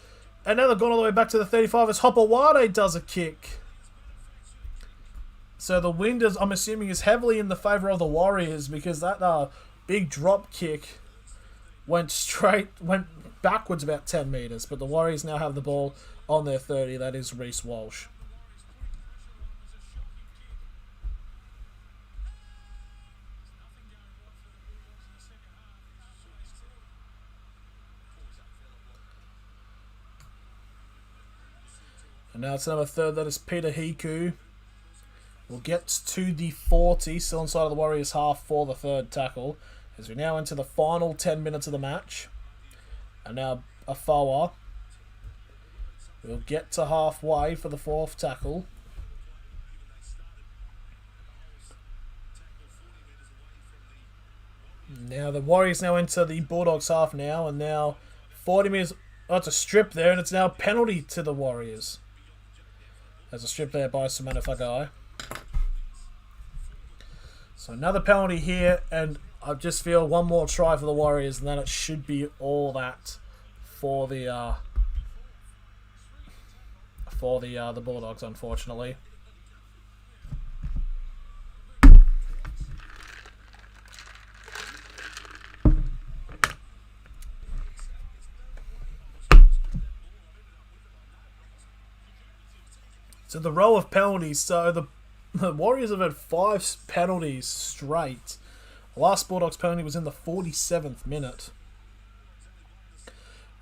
And now they've gone all the way back to the 35 as Hopawade does a kick. So the wind is, I'm assuming, is heavily in the favour of the Warriors, because that big drop kick went backwards about 10 metres. But the Warriors now have the ball on their 30. That is Reece Walsh. And now it's number 3. That is Peter Hiku. We'll get to the 40, still inside of the Warriors half for the third tackle. As we now enter the final 10 minutes of the match. And now Afoa. We'll get to halfway for the fourth tackle. Now the Warriors now enter the Bulldogs half now. And now 40 metres. Oh, it's a strip there. And it's now a penalty to the Warriors. There's a strip there by Sumanu Fagai. So another penalty here, and I just feel one more try for the Warriors, and then it should be all that for the Bulldogs, unfortunately. So the row of penalties. So the Warriors have had 5 penalties straight. The last Bulldogs penalty was in the 47th minute.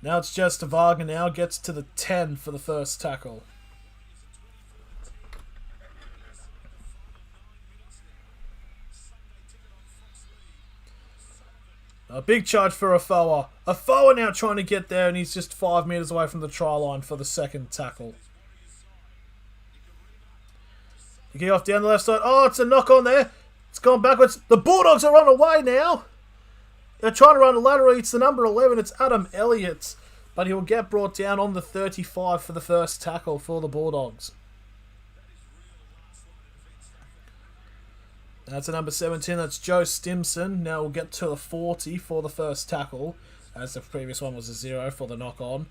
Now it's just Varga now gets to the 10 for the first tackle. A big charge for Afoa. Afoa now trying to get there, and he's just 5 metres away from the try line for the second tackle. The kick off down the left side. Oh, it's a knock on there. It's gone backwards. The Bulldogs are on away now. They're trying to run a lateral. It's the number 11. It's Adam Elliott. But he will get brought down on the 35 for the first tackle for the Bulldogs. That's a number 17. That's Joe Stimson. Now we'll get to the 40 for the first tackle, as the previous one was a 0 for the knock-on.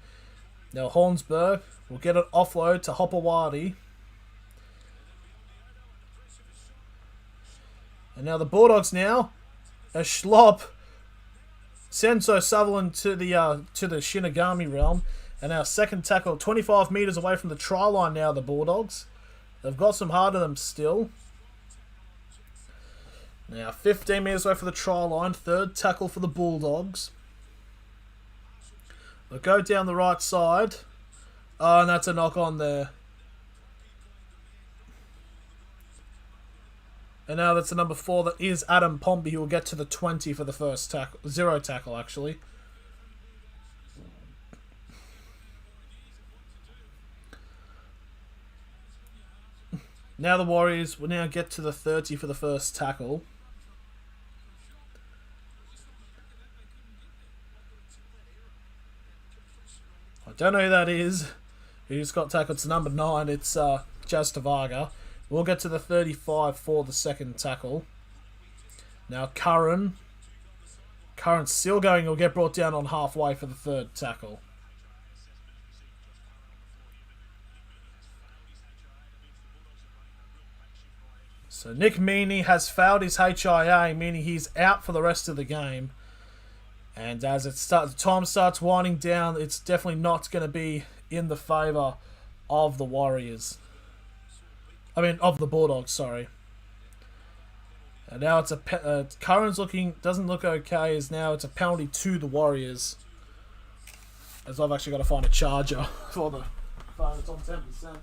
Now Hornsberg will get an offload to Hopewadi. And now the Bulldogs now, a schlop. Senso Sutherland to the Shinigami realm. And our second tackle, 25 metres away from the try line now, the Bulldogs. They've got some heart in them still. Now, 15 metres away from the try line. Third tackle for the Bulldogs. They'll go down the right side. Oh, and that's a knock on there. And now that's the number 4. That is Adam Pompey, who will get to the 20 for the first tackle. 0 tackle, actually. Now the Warriors will now get to the 30 for the first tackle. I don't know who that is. Who just got tackled. It's number 9. It's Jazz Tavaga. We'll get to the 35 for the second tackle. Now Curran's still going. He'll get brought down on halfway for the third tackle. So Nick Meaney has fouled his HIA, meaning he's out for the rest of the game. And as the time starts winding down, it's definitely not going to be in the favour of the Warriors. I mean, of the Bulldogs, sorry. And now it's Curran's doesn't look okay, as now it's a penalty to the Warriors. As I've actually got to find a charger for the phone. It's on 10%.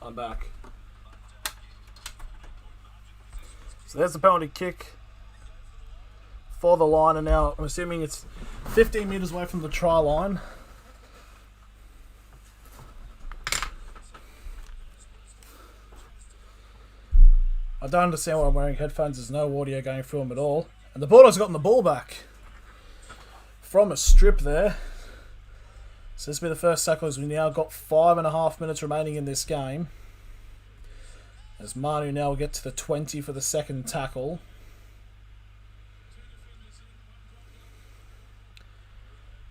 I'm back. So there's the penalty kick for the line, and now I'm assuming it's 15 metres away from the try line. I don't understand why I'm wearing headphones. There's no audio going through them at all. And the Bulldogs have gotten the ball back from a strip there. So this will be the first tackle, as we now got 5.5 minutes remaining in this game. As Manu now will get to the 20 for the second tackle.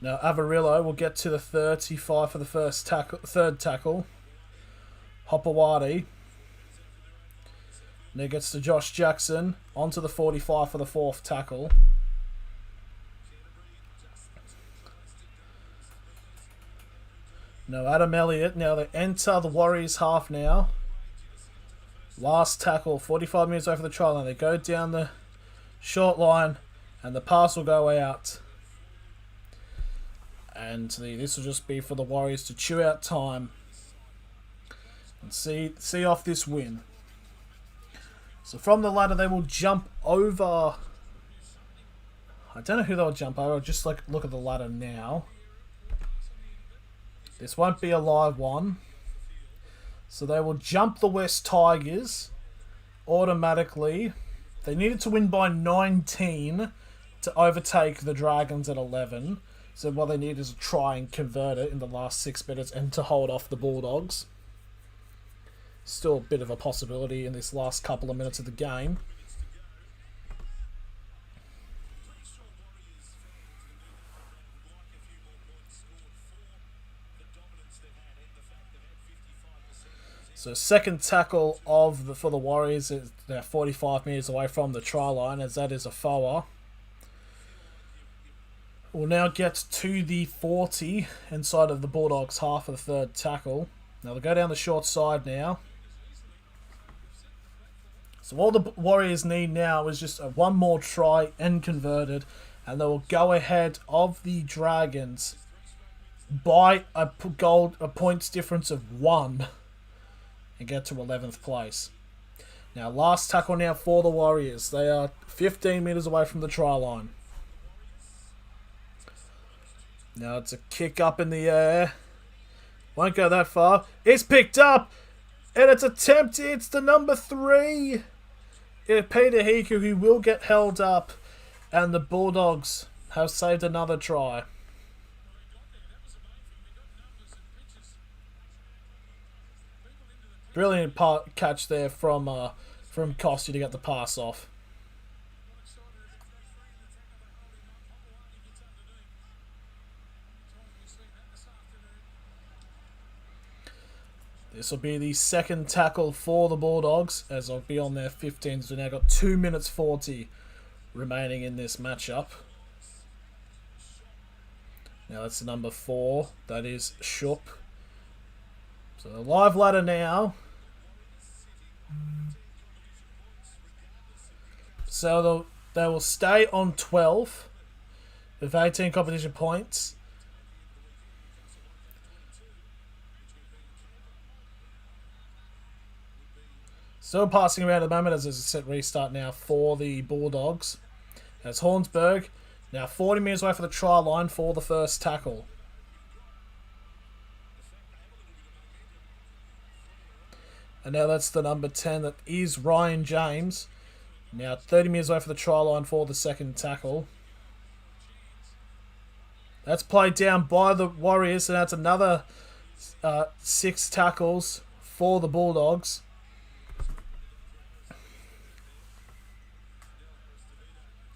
Now Avarillo will get to the 35 for the third tackle. Hopewadi. Now gets to Josh Jackson, onto the 45 for the fourth tackle. Now Adam Elliott, now they enter the Warriors half now. Last tackle, 45 minutes away from the try line. They go down the short line, and the pass will go out. And this will just be for the Warriors to chew out time and see off this win. So from the ladder, they will jump over. I don't know who they'll jump over. I'll just look at the ladder now. This won't be a live one. So they will jump the West Tigers automatically. They needed to win by 19 to overtake the Dragons at 11. So what they need is to try and convert it in the last 6 minutes and to hold off the Bulldogs. Still a bit of a possibility in this last couple of minutes of the game. So second tackle for the Warriors, they're 45 metres away from the try line, as that is a foul. We'll now get to the 40 inside of the Bulldogs half of the third tackle. Now they'll go down the short side now. So all the Warriors need now is just one more try and converted, and they will go ahead of the Dragons by a points difference of 1 and get to 11th place. Now last tackle now for the Warriors. They are 15 metres away from the try line. Now it's a kick up in the air. Won't go that far. It's picked up. And it's attempted. It's the number 3. Peter Hiku, who will get held up. And the Bulldogs have saved another try. Brilliant catch there from Costi to get the pass off. This will be the second tackle for the Bulldogs, as I'll be on their 15s. We've now got 2 minutes 40 remaining in this matchup. Now that's the number 4. That is Shup. So the live ladder now. So they will stay on 12 with 18 competition points. Still passing around at the moment as there's a set restart now for the Bulldogs. As Hornsberg now 40 metres away from the try line for the first tackle. And now that's the number 10, that is Ryan James. Now 30 metres away from the try line for the second tackle. That's played down by the Warriors, and that's another 6 tackles for the Bulldogs.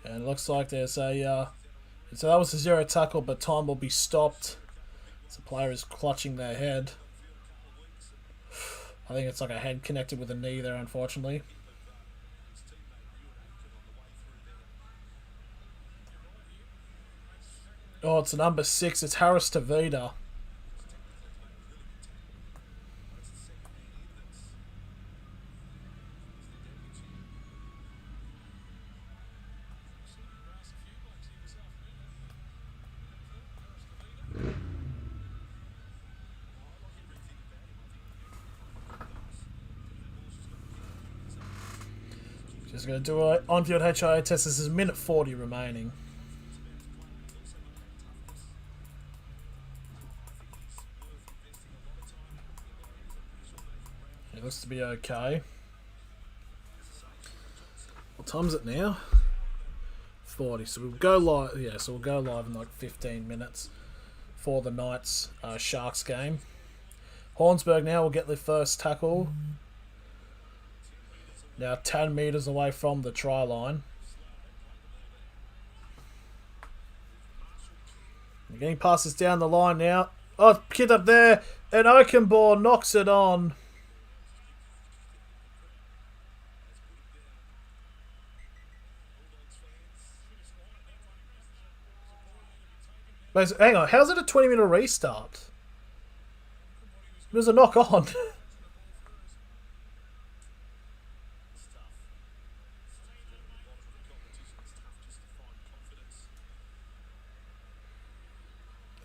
And it looks like there's a... so that was a 0 tackle, but time will be stopped. So the player is clutching their head. I think it's like a head connected with a knee there, unfortunately. Oh, it's a number 6. It's Harris Tavita. Just going to do an on-field HIA test. This is minute 40 remaining. It looks to be okay. What time is it now? 40. So we'll go live. Yeah, so we'll go live in like 15 minutes for the Knights Sharks game. Hornsberg now will get the first tackle. Now 10 metres away from the try line. They're getting passes down the line now. Oh, kid up there. And Oakenbaugh knocks it on. Hang on, how's it a 20-minute restart? There's a knock on.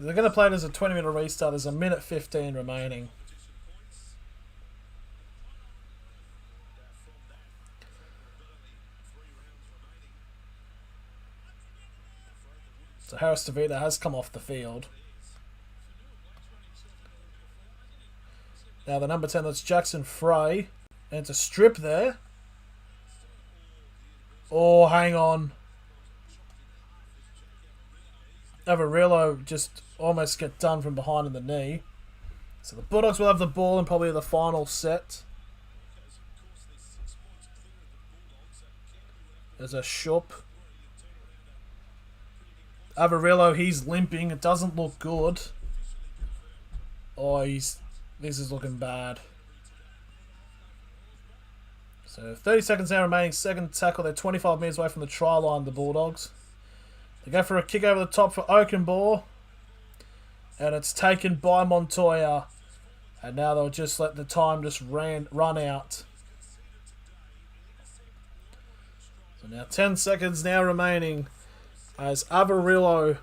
They're going to play it as a 20-minute restart. There's a minute 15 remaining. So Harris Tavita has come off the field. Now the number 10, that's Jackson Frey. And it's a strip there. Oh, hang on. Avarillo just almost get done from behind in the knee. So the Bulldogs will have the ball in probably the final set. There's a Shup. Avarillo, he's limping. It doesn't look good. Oh, this is looking bad. So 30 seconds now remaining. Second tackle. They're 25 metres away from the try line, the Bulldogs. They go for a kick over the top for Oakenbaugh. And it's taken by Montoya. And now they'll just let the time just run out. So now 10 seconds now remaining as Avarillo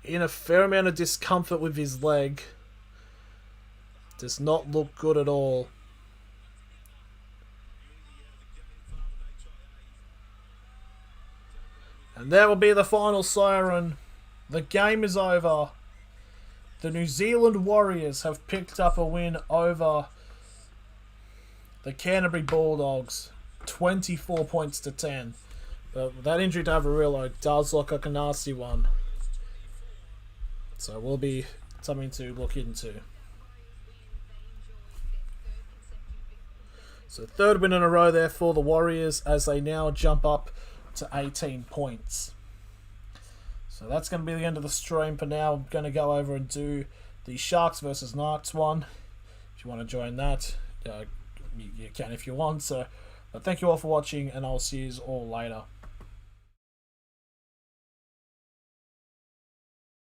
in a fair amount of discomfort with his leg. Does not look good at all. And there will be the final siren. The game is over. The New Zealand Warriors have picked up a win over the Canterbury Bulldogs. 24 points to 10. But that injury to Avarillo does look like a nasty one. So it will be something to look into. So third win in a row there for the Warriors as they now jump up to 18 points. So that's going to be the end of the stream for now. I'm going to go over and do the Sharks versus Knights one. If you want to join that, you can if you want. So, but thank you all for watching, and I'll see you all later.